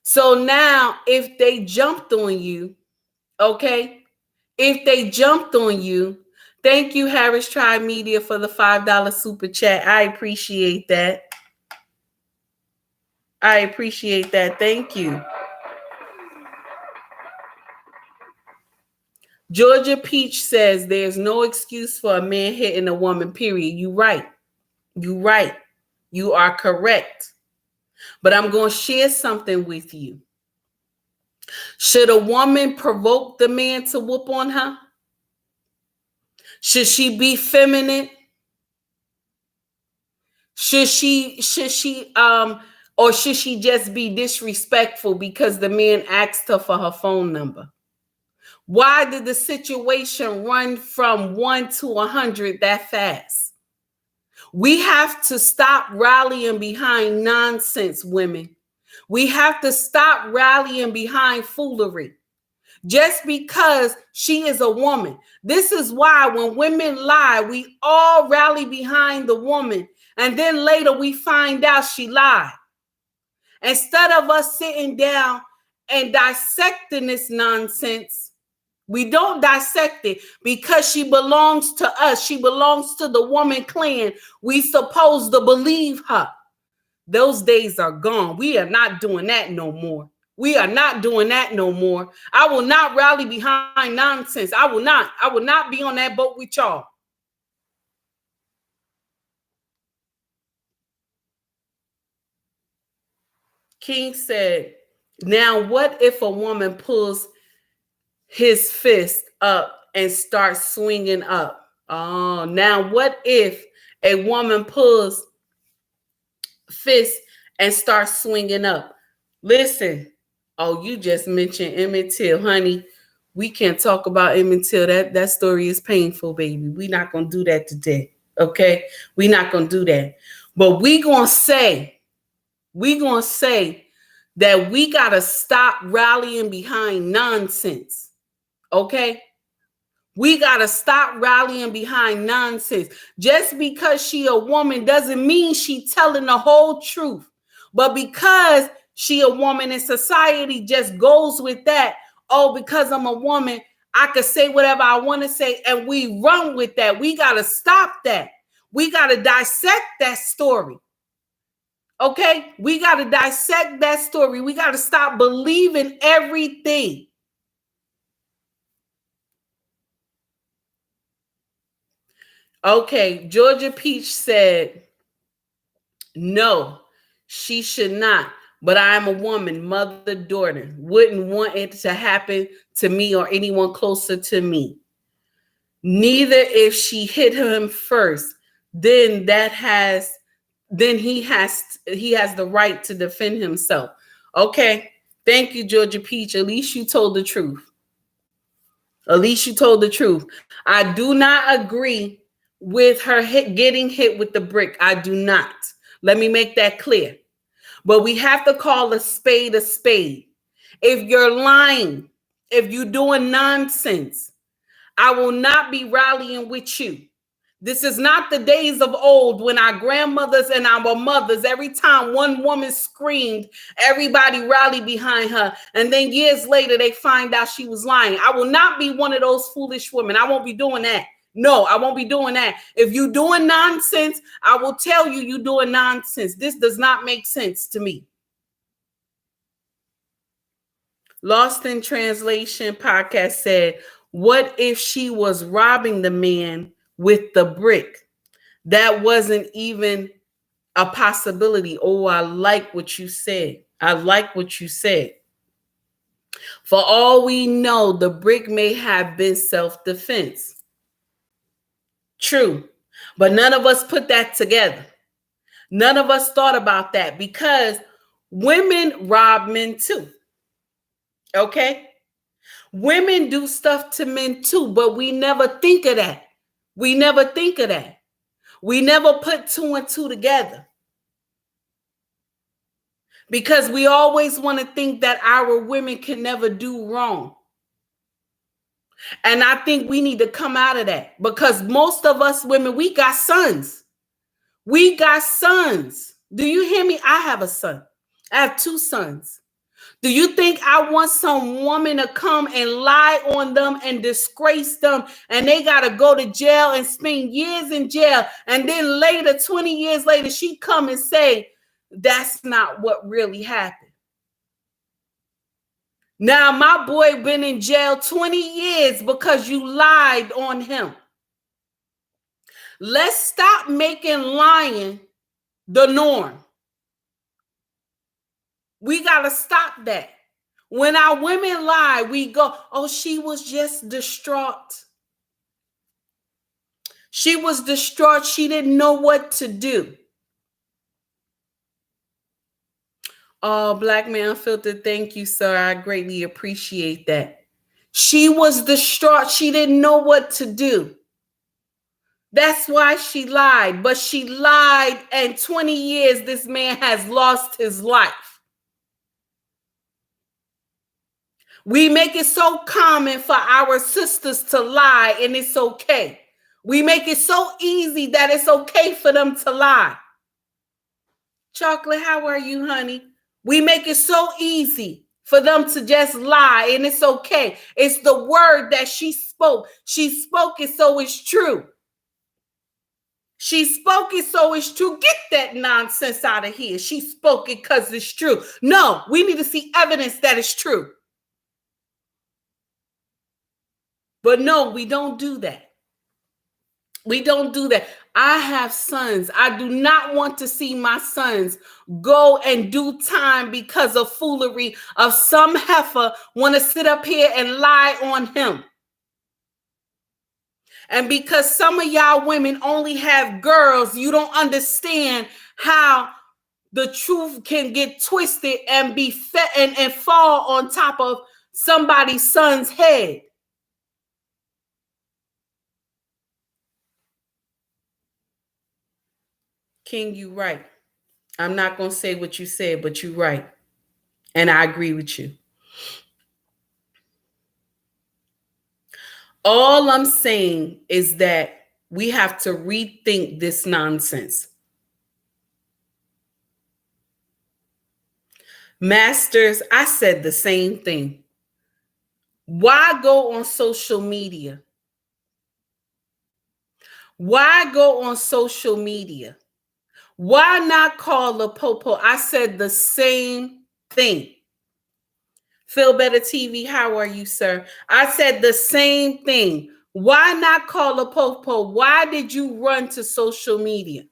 So now, if they jumped on you, okay, if they jumped on you, thank you, Harris Tribe Media, for the $5 super chat. I appreciate that. I appreciate that. Thank you. Georgia Peach says there's no excuse for a man hitting a woman, period. You right. You right. You are correct. But I'm going to share something with you. Should a woman provoke the man to whoop on her? Should she be feminine? Should she or should she just be disrespectful because the man asked her for her phone number? Why did the situation run from 1 to 100 that fast? We have to stop rallying behind nonsense, women. We have to stop rallying behind foolery just because she is a woman. This is why when women lie, we all rally behind the woman. And then later we find out she lied. Instead of us sitting down and dissecting this nonsense, we don't dissect it because she belongs to us. She belongs to the woman clan. We supposed to believe her. Those days are gone. We are not doing that no more. We are not doing that no more. I will not rally behind nonsense. I will not. I will not be on that boat with y'all. King said, now what if a woman pulls his fist up and starts swinging up? Oh, now what if a woman pulls fist and starts swinging up? Listen, oh, you just mentioned Emmett Till, honey. We can't talk about Emmett Till. That story is painful, baby. We're not going to do that today, okay? We're not going to do that. But we're going to say that we got to stop rallying behind nonsense, okay? We got to stop rallying behind nonsense. Just because she a woman doesn't mean she telling the whole truth. But because she a woman and society just goes with that, oh, because I'm a woman, I could say whatever I want to say, and we run with that. We got to stop that. We got to dissect that story. Okay? We got to dissect that story. We got to stop believing everything. Okay, Georgia Peach said, no, she should not. But I'm a woman, mother, daughter. Wouldn't want it to happen to me or anyone closer to me. Neither if she hit him first, then he has the right to defend himself. Okay, thank you, Georgia Peach. At least you told the truth. At least you told the truth. I do not agree with her getting hit with the brick. I do not. Let me make that clear. But we have to call a spade a spade. If you're lying, if you're doing nonsense, I will not be rallying with you. This is not the days of old when our grandmothers and our mothers, every time one woman screamed, everybody rallied behind her. And then years later, they find out she was lying. I will not be one of those foolish women. I won't be doing that. No, I won't be doing that. If you're doing nonsense, I will tell you you're doing nonsense. This does not make sense to me. Lost in Translation podcast said, what if she was robbing the man with the brick? That wasn't even a possibility. Oh, I like what you said. I like what you said. For all we know, the brick may have been self-defense. True. But none of us put that together. None of us thought about that because women rob men too. Okay? Women do stuff to men too, but we never think of that. We never think of that. We never put two and two together. Because we always want to think that our women can never do wrong. And I think we need to come out of that because most of us women, we got sons. We got sons. Do you hear me? I have a son. I have two sons. Do you think I want some woman to come and lie on them and disgrace them and they got to go to jail and spend years in jail? And then later, 20 years later, she come and say, that's not what really happened. Now, my boy been in jail 20 years because you lied on him. Let's stop making lying the norm. We got to stop that. When our women lie, we go, oh, she was just distraught. She was distraught. She didn't know what to do. Oh, Black Man Unfiltered, thank you, sir. I greatly appreciate that. She was distraught. She didn't know what to do. That's why she lied. But she lied, and 20 years, this man has lost his life. We make it so common for our sisters to lie, and it's okay. We make it so easy that it's okay for them to lie. Chocolate, how are you, honey? We make it so easy for them to just lie, and it's okay. It's the word that she spoke. She spoke it, so it's true. She spoke it, so it's true. Get that nonsense out of here. She spoke it because it's true. No, we need to see evidence that it's true. But no, we don't do that. We don't do that. I have sons. I do not want to see my sons go and do time because of foolery of some heifer want to sit up here and lie on him. And because some of y'all women only have girls, you don't understand how the truth can get twisted and be and fall on top of somebody's son's head. King, you right. I'm not going to say what you said, but you're right. And I agree with you. All I'm saying is that we have to rethink this nonsense. Masters, I said the same thing. Why go on social media? Why go on social media? Why not call the popo? I said the same thing. Feel Better TV, how are you, sir? I said the same thing. Why not call a popo? Why did you run to social media?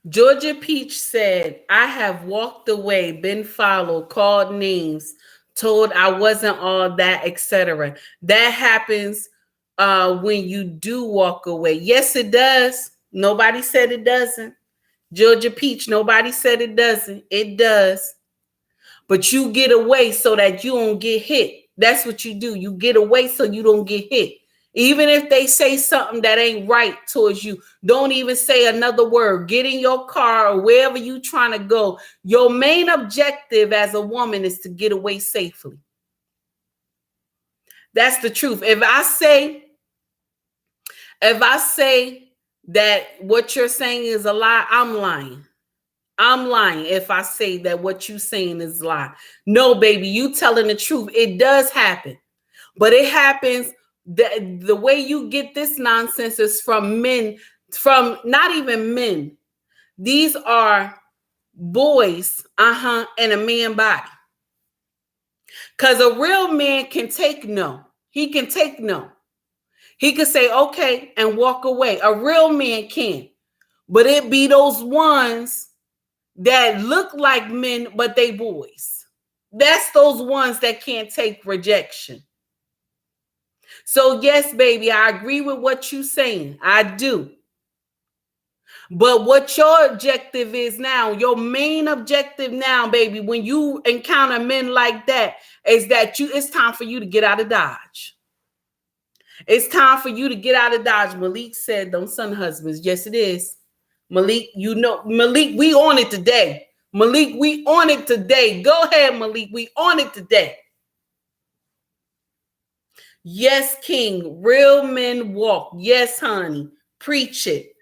Georgia Peach said, I have walked away, been followed, called names, told I wasn't all that, etc. That happens when you do walk away. Yes, it does. Nobody said it doesn't. Georgia Peach, nobody said it doesn't. It does. But you get away so that you don't get hit. That's what you do. You get away so you don't get hit. Even if they say something that ain't right towards you, don't even say another word. Get in your car or wherever you trying to go. Your main objective as a woman is to get away safely. That's the truth. If I say that what you're saying is a lie, I'm lying. I'm lying if I say that what you saying is a lie. No, baby, you telling the truth. It does happen. But it happens the way you get this nonsense is from men, from not even men. These are boys, and a man body. Because a real man can take no. He can take no. He can say, okay, and walk away. A real man can. But it be those ones that look like men, but they boys. That's those ones that can't take rejection. So yes, baby, I agree with what you're saying. I do. But what your objective is now, your main objective now, baby, when you encounter men like that, is that it's time for you to get out of Dodge. It's time for you to get out of Dodge. Malik said, "Don't son husbands." Yes, it is. Malik, Malik, we on it today. Malik, we on it today. Go ahead, Malik. We on it today. Yes, King. Real men walk. Yes, honey. Preach it.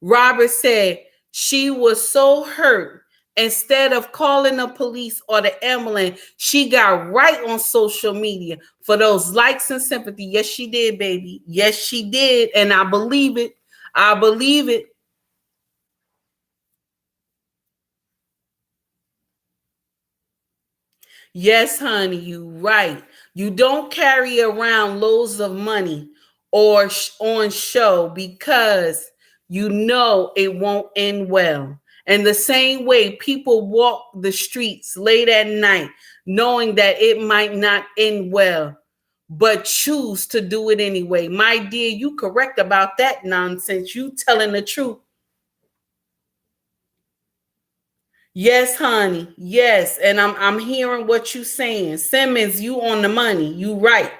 Robert said she was so hurt. Instead of calling the police or the ambulance, she got right on social media for those likes and sympathy. Yes, she did, baby. Yes, she did. And I believe it. I believe it. Yes, honey, you right. You don't carry around loads of money or on show because you know it won't end well. And the same way people walk the streets late at night knowing that it might not end well, but choose to do it anyway. My dear, you correct about that nonsense. You telling the truth. Yes, honey. Yes. And I'm hearing what you saying. Simmons, you on the money. You right.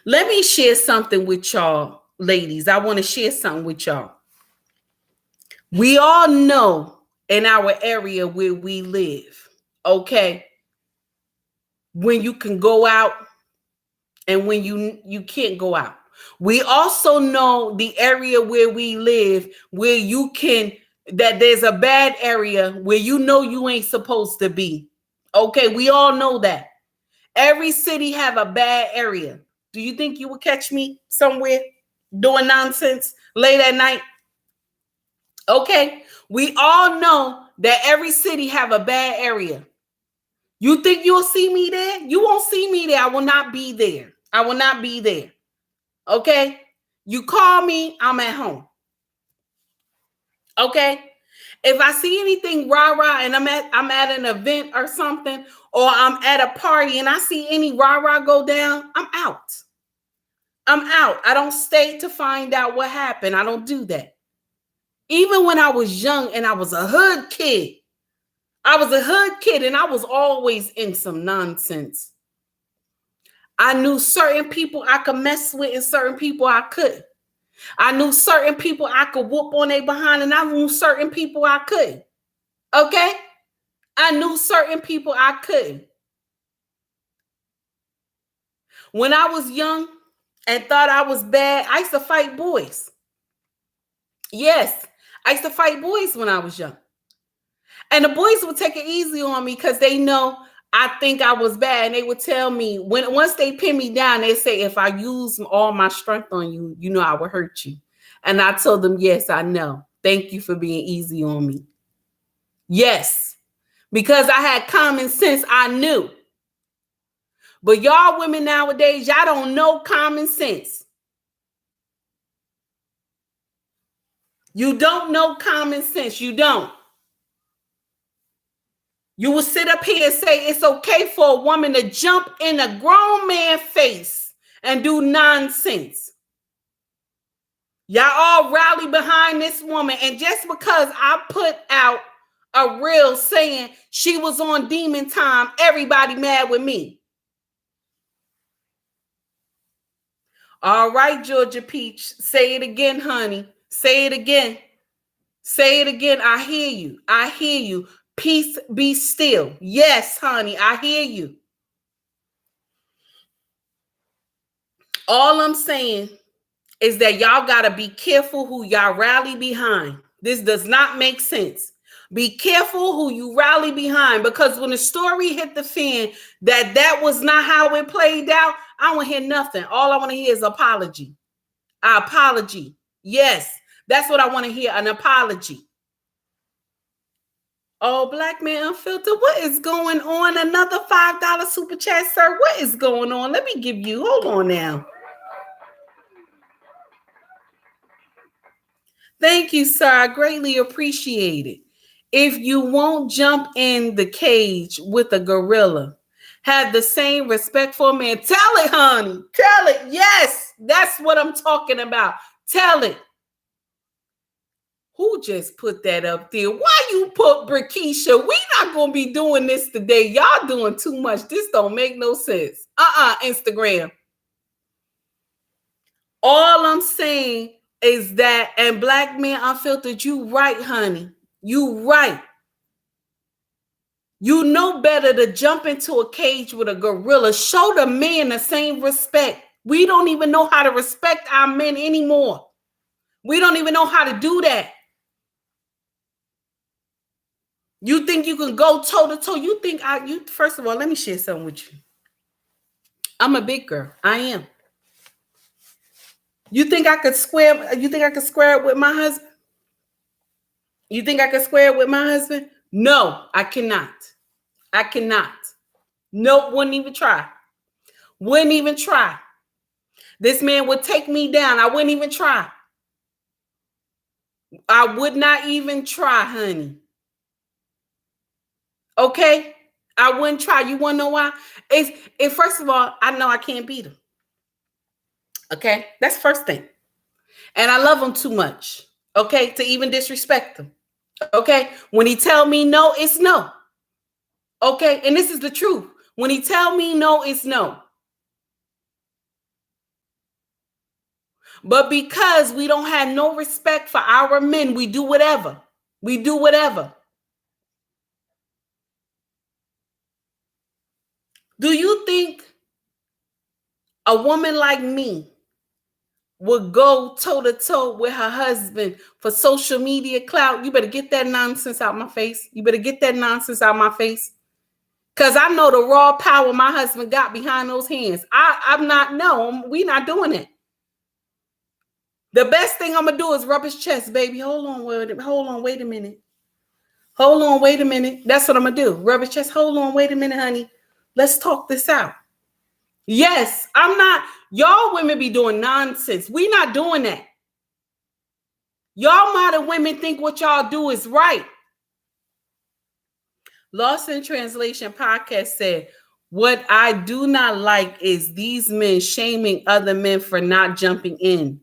Let me share something with y'all, ladies. I want to share something with y'all. We all know in our area where we live, okay, when you can go out and when you can't go out. We also know the area where we live where you can, that there's a bad area where you know you ain't supposed to be. Okay, we all know that. Every city have a bad area. Do you think you would catch me somewhere doing nonsense late at night? Okay, we all know that every city have a bad area. You think you'll see me there? You won't see me there. I will not be there. I will not be there. Okay? You call me, I'm at home. Okay? If I see anything rah-rah and I'm at an event or something, or I'm at a party and I see any rah-rah go down, I'm out. I'm out. I don't stay to find out what happened. I don't do that. Even when I was young and I was a hood kid, and I was always in some nonsense. I knew certain people I could mess with and certain people I couldn't. I knew certain people I could whoop on their behind and I knew certain people I couldn't. Okay? I knew certain people I couldn't. When I was young and thought I was bad, I used to fight boys. Yes, I used to fight boys when I was young. And the boys would take it easy on me because they know I think I was bad. And they would tell me, once they pin me down, they say, if I use all my strength on you, you know I will hurt you. And I told them, yes, I know. Thank you for being easy on me. Yes, because I had common sense, I knew. But y'all women nowadays, y'all don't know common sense. You don't know common sense. You don't. You will sit up here and say it's okay for a woman to jump in a grown man's face and do nonsense. Y'all all rally behind this woman. And just because I put out a reel saying she was on demon time, everybody mad with me. All right, Georgia Peach. Say it again, honey. Say it again. Say it again. I hear you. I hear you. Peace be still. Yes, honey. I hear you. All I'm saying is that y'all got to be careful who y'all rally behind. This does not make sense. Be careful who you rally behind, because when the story hit the fan that was not how it played out, I don't want to hear nothing. All I want to hear is apology. Apology. Yes, that's what I want to hear, an apology. Oh, Black Man Unfiltered, what is going on? Another $5 super chat, sir. What is going on? Let me give you, hold on now. Thank you, sir. I greatly appreciate it. If you won't jump in the cage with a gorilla, have the same respect for a man. Tell it, honey. Tell it. Yes, that's what I'm talking about. Tell it. Who just put that up there? Why you put Brikisha? We not going to be doing this today. Y'all doing too much. This don't make no sense. Instagram. All I'm saying is that, and Black Man Unfiltered, you right, honey. You right. You know better to jump into a cage with a gorilla. Show the man the same respect. We don't even know how to respect our men anymore. We don't even know how to do that. You think you can go toe to toe? You think first of all, let me share something with you. I'm a big girl. I am. You think I could square it with my husband? You think I could square it with my husband? No, I cannot. I cannot. Nope, wouldn't even try. Wouldn't even try. This man would take me down. I wouldn't even try. I would not even try, honey. Okay? I wouldn't try. You want to know why? First of all, I know I can't beat him. Okay? That's first thing. And I love him too much, okay, to even disrespect him. Okay? When he tell me no, it's no. Okay? And this is the truth. When he tell me no, it's no. But because we don't have no respect for our men, we do whatever. We do whatever. Do you think a woman like me would go toe to toe with her husband for social media clout? You better get that nonsense out my face. You better get that nonsense out my face. Because I know the raw power my husband got behind those hands. We're not doing it. The best thing I'm going to do is rub his chest, baby. Hold on, wait a minute. Hold on, wait a minute. That's what I'm going to do. Rub his chest. Hold on, wait a minute, honey. Let's talk this out. Yes, I'm not. Y'all women be doing nonsense. We not doing that. Y'all modern women think what y'all do is right. Lost in Translation podcast said, what I do not like is these men shaming other men for not jumping in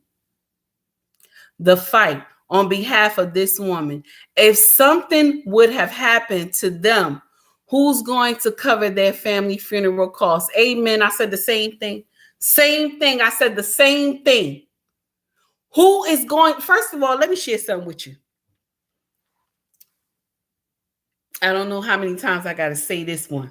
the fight on behalf of this woman. If something would have happened to them, who's going to cover their family funeral costs? Amen. I said the same thing. Same thing. I said the same thing. Who is going? First of all, let me share something with you. I don't know how many times I got to say this one.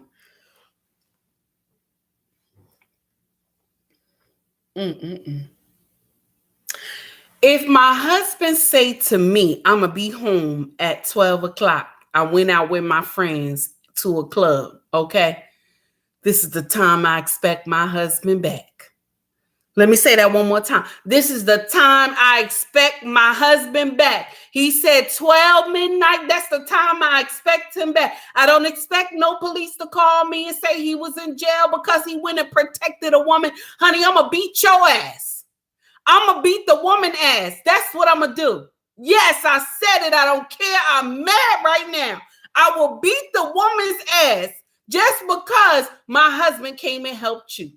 If my husband say to me, I'm going to be home at 12 o'clock. I went out with my friends to a club. Okay. This is the time I expect my husband back. Let me say that one more time. This is the time I expect my husband back. He said 12 midnight. That's the time I expect him back. I don't expect no police to call me and say he was in jail because he went and protected a woman. Honey, I'm going to beat your ass. I'm going to beat the woman ass. That's what I'm going to do. Yes, I said it. I don't care. I'm mad right now. I will beat the woman's ass just because my husband came and helped you.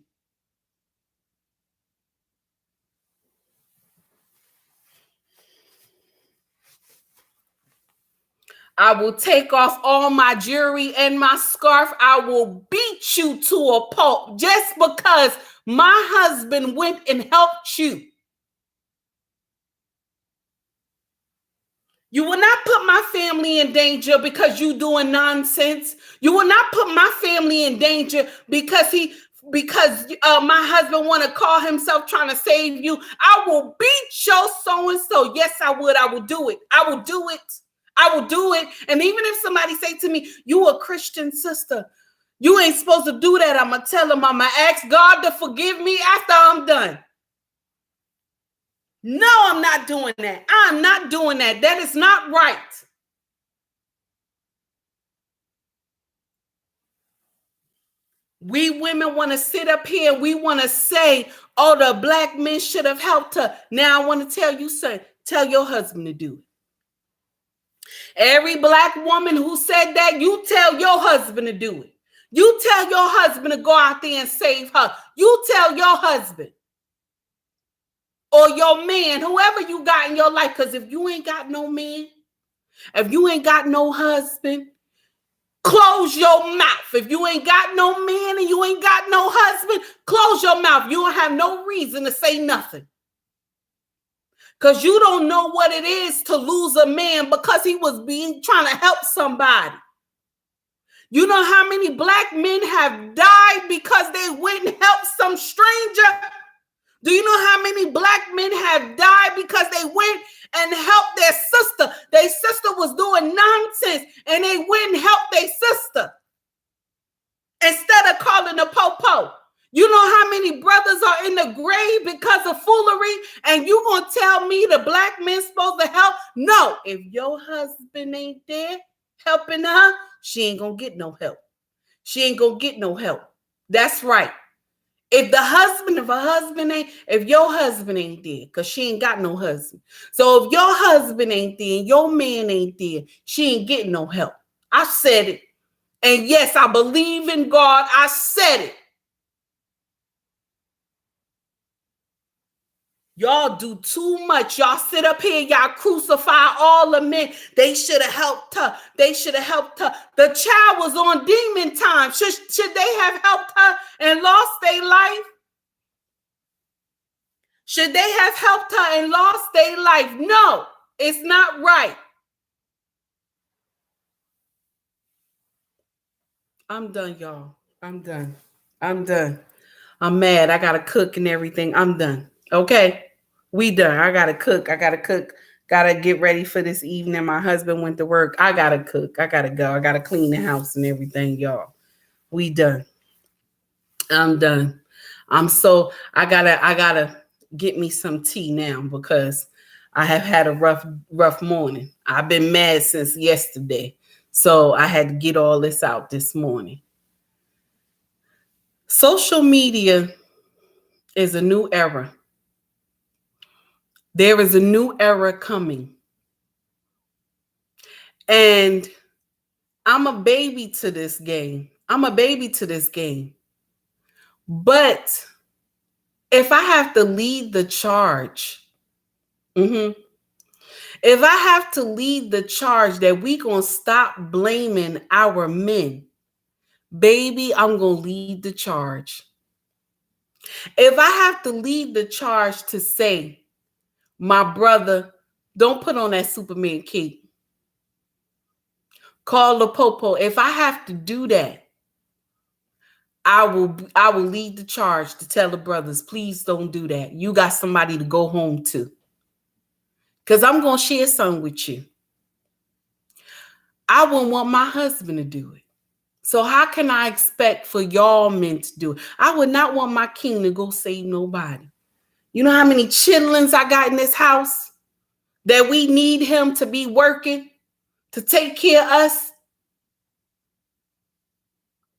I will take off all my jewelry and my scarf. I will beat you to a pulp just because my husband went and helped you. You will not put my family in danger because you doing nonsense. You will not put my family in danger because my husband want to call himself trying to save you. I will beat your so-and-so. Yes, I would. I will do it. I will do it. I will do it. And even if somebody say to me, you a Christian sister, you ain't supposed to do that. I'm going to tell them, I'm going to ask God to forgive me after I'm done. No, I'm not doing that. I'm not doing that. That is not right. We women want to sit up here. We want to say, oh, the black men should have helped her. Now I want to tell you something. Tell your husband to do it. Every black woman who said that, you tell your husband to do it. You tell your husband to go out there and save her. You tell your husband or your man, whoever you got in your life, because if you ain't got no man, if you ain't got no husband, close your mouth. If you ain't got no man and you ain't got no husband, close your mouth. You don't have no reason to say nothing. Because you don't know what it is to lose a man because he was trying to help somebody. You know how many black men have died because they went and helped some stranger? Do you know how many black men have died because they went and helped their sister? Their sister was doing nonsense and they went and helped their sister instead of calling the po-po. You know how many brothers are in the grave because of foolery, and you gonna tell me the black men supposed to help? No, if your husband ain't there helping her, she ain't gonna get no help. She ain't gonna get no help. That's right. If your husband ain't there, because she ain't got no husband. So if your husband ain't there, your man ain't there, she ain't getting no help. I said it. And yes, I believe in God. I said it. Y'all do too much. Y'all sit up here, y'all crucify all the men. They should have helped her. They should have helped her. The child was on demon time. Should they have helped her and lost their life? Should they have helped her and lost their life? No, it's not right. I'm done, y'all. I'm done. I'm done. I'm mad. I got to cook and everything. I'm done. Okay. We done. I got to cook. I got to cook. Got to get ready for this evening. My husband went to work. I got to cook. I got to go. I got to clean the house and everything, y'all. We done. I'm done. I gotta get me some tea now because I have had a rough morning. I've been mad since yesterday. So I had to get all this out this morning. Social media is a new era. There is a new era coming. And I'm a baby to this game. But if I have to lead the charge, if I have to lead the charge that we gonna stop blaming our men, baby, I'm gonna lead the charge. If I have to lead the charge to say, my brother, don't put on that Superman cape. Call the popo. If I have to do that, I will lead the charge to tell the brothers, please don't do that. You got somebody to go home to. Because I'm going to share something with you. I wouldn't want my husband to do it. So how can I expect for y'all men to do it? I would not want my king to go save nobody. You know how many chitlins I got in this house that we need him to be working to take care of us?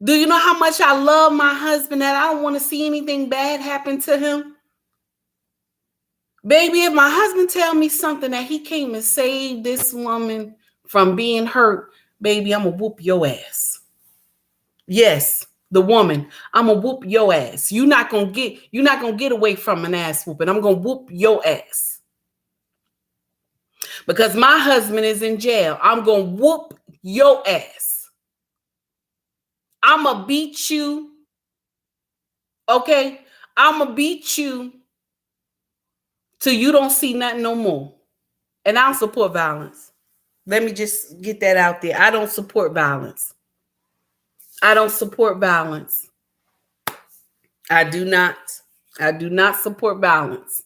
Do you know how much I love my husband that I don't want to see anything bad happen to him? Baby, if my husband tell me something that he came and saved this woman from being hurt, baby, I'm going to whoop your ass. Yes, the woman, I'm going to whoop your ass. You're not going to get away from an ass whooping. I'm going to whoop your ass. because my husband is in jail. I'm going to whoop your ass. I'm going to beat you. Okay? I'm going to beat you till you don't see nothing no more. And I don't support violence. Let me just get that out there. I don't support violence. I don't support violence. I do not. I do not support violence.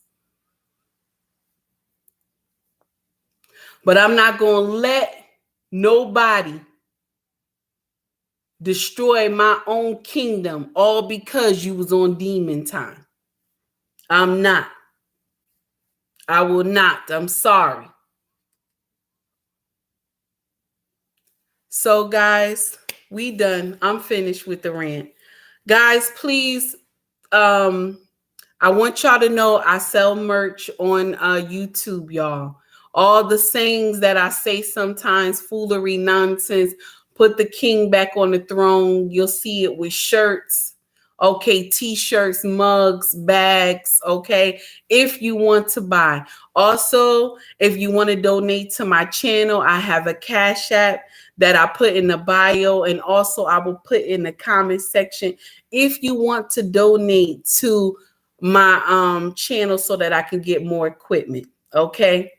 But I'm not going to let nobody destroy my own kingdom all because you was on demon time. I'm not. I will not. I'm sorry. So guys, we done. I'm finished with the rant. Guys, please, I want y'all to know I sell merch on YouTube, y'all. All the sayings that I say sometimes, foolery, nonsense, put the king back on the throne. You'll see it with shirts, okay, t-shirts, mugs, bags, okay, if you want to buy. Also, if you want to donate to my channel, I have a Cash App that I put in the bio, and also I will put in the comment section if you want to donate to my channel so that I can get more equipment. Okay.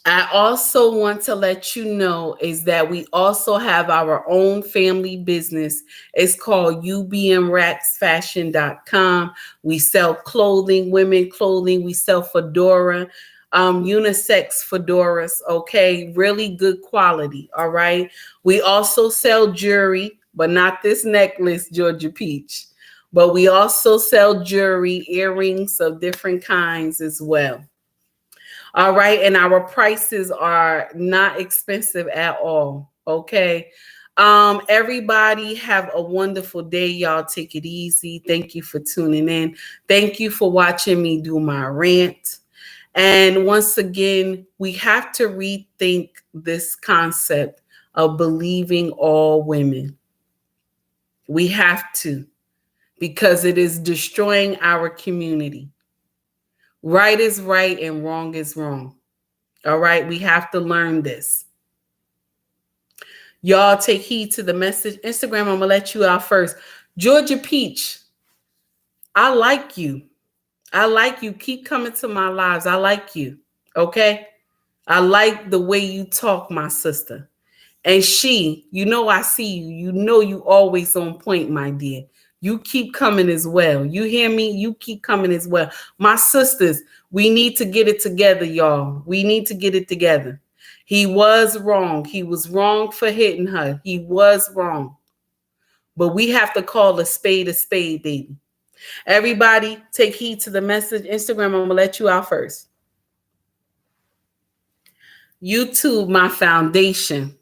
I also want to let you know is that we also have our own family business. It's called ubmracksfashion.com. We sell clothing, women clothing. We sell fedora, unisex fedoras. Okay. Really good quality. All right. We also sell jewelry, but not this necklace, Georgia Peach. But we also sell jewelry, earrings of different kinds as well. All right. And our prices are not expensive at all. Okay. Everybody have a wonderful day. Y'all take it easy. Thank you for tuning in. Thank you for watching me do my rant. And once again, we have to rethink this concept of believing all women. We have to, because it is destroying our community. Right is right and wrong is wrong. All right, we have to learn this. Y'all take heed to the message. Instagram, I'm going to let you out first. Georgia Peach, I like you. I like you. Keep coming to my lives. I like you. Okay? I like the way you talk, my sister. And she, you know I see you. You know you always on point, my dear. You keep coming as well. You hear me? You keep coming as well. My sisters, we need to get it together, y'all. We need to get it together. He was wrong. He was wrong for hitting her. He was wrong. But we have to call a spade, baby. Everybody, take heed to the message. Instagram, I'm going to let you out first. YouTube, my foundation,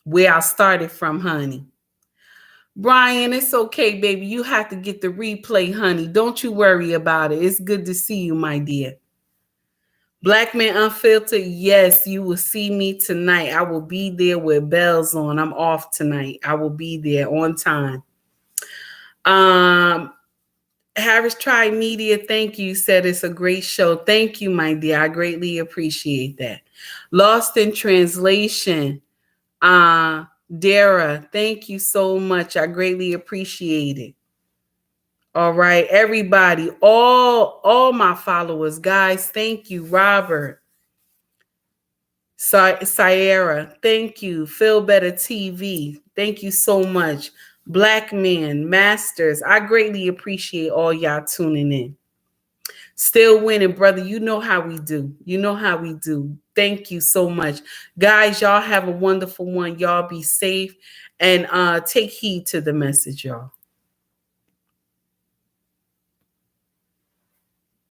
where I started from, honey. Brian, it's okay, baby. You have to get the replay, honey. Don't you worry about it. It's good to see you, my dear. Black Man Unfiltered, yes, you will see me tonight. I will be there with bells on. I'm off tonight. I will be there on time. Harris Tri Media, thank you. Said it's a great show. Thank you, my dear. I greatly appreciate that. Lost in Translation, Dara, thank you so much. I greatly appreciate it. All right, everybody, all my followers, guys, thank you. Robert, Sierra, thank you. Feel Better TV, thank you so much. Black Man, Masters, I greatly appreciate all y'all tuning in. Still winning, brother. You know how we do. You know how we do. Thank you so much. Guys, y'all have a wonderful one. Y'all be safe and take heed to the message, y'all.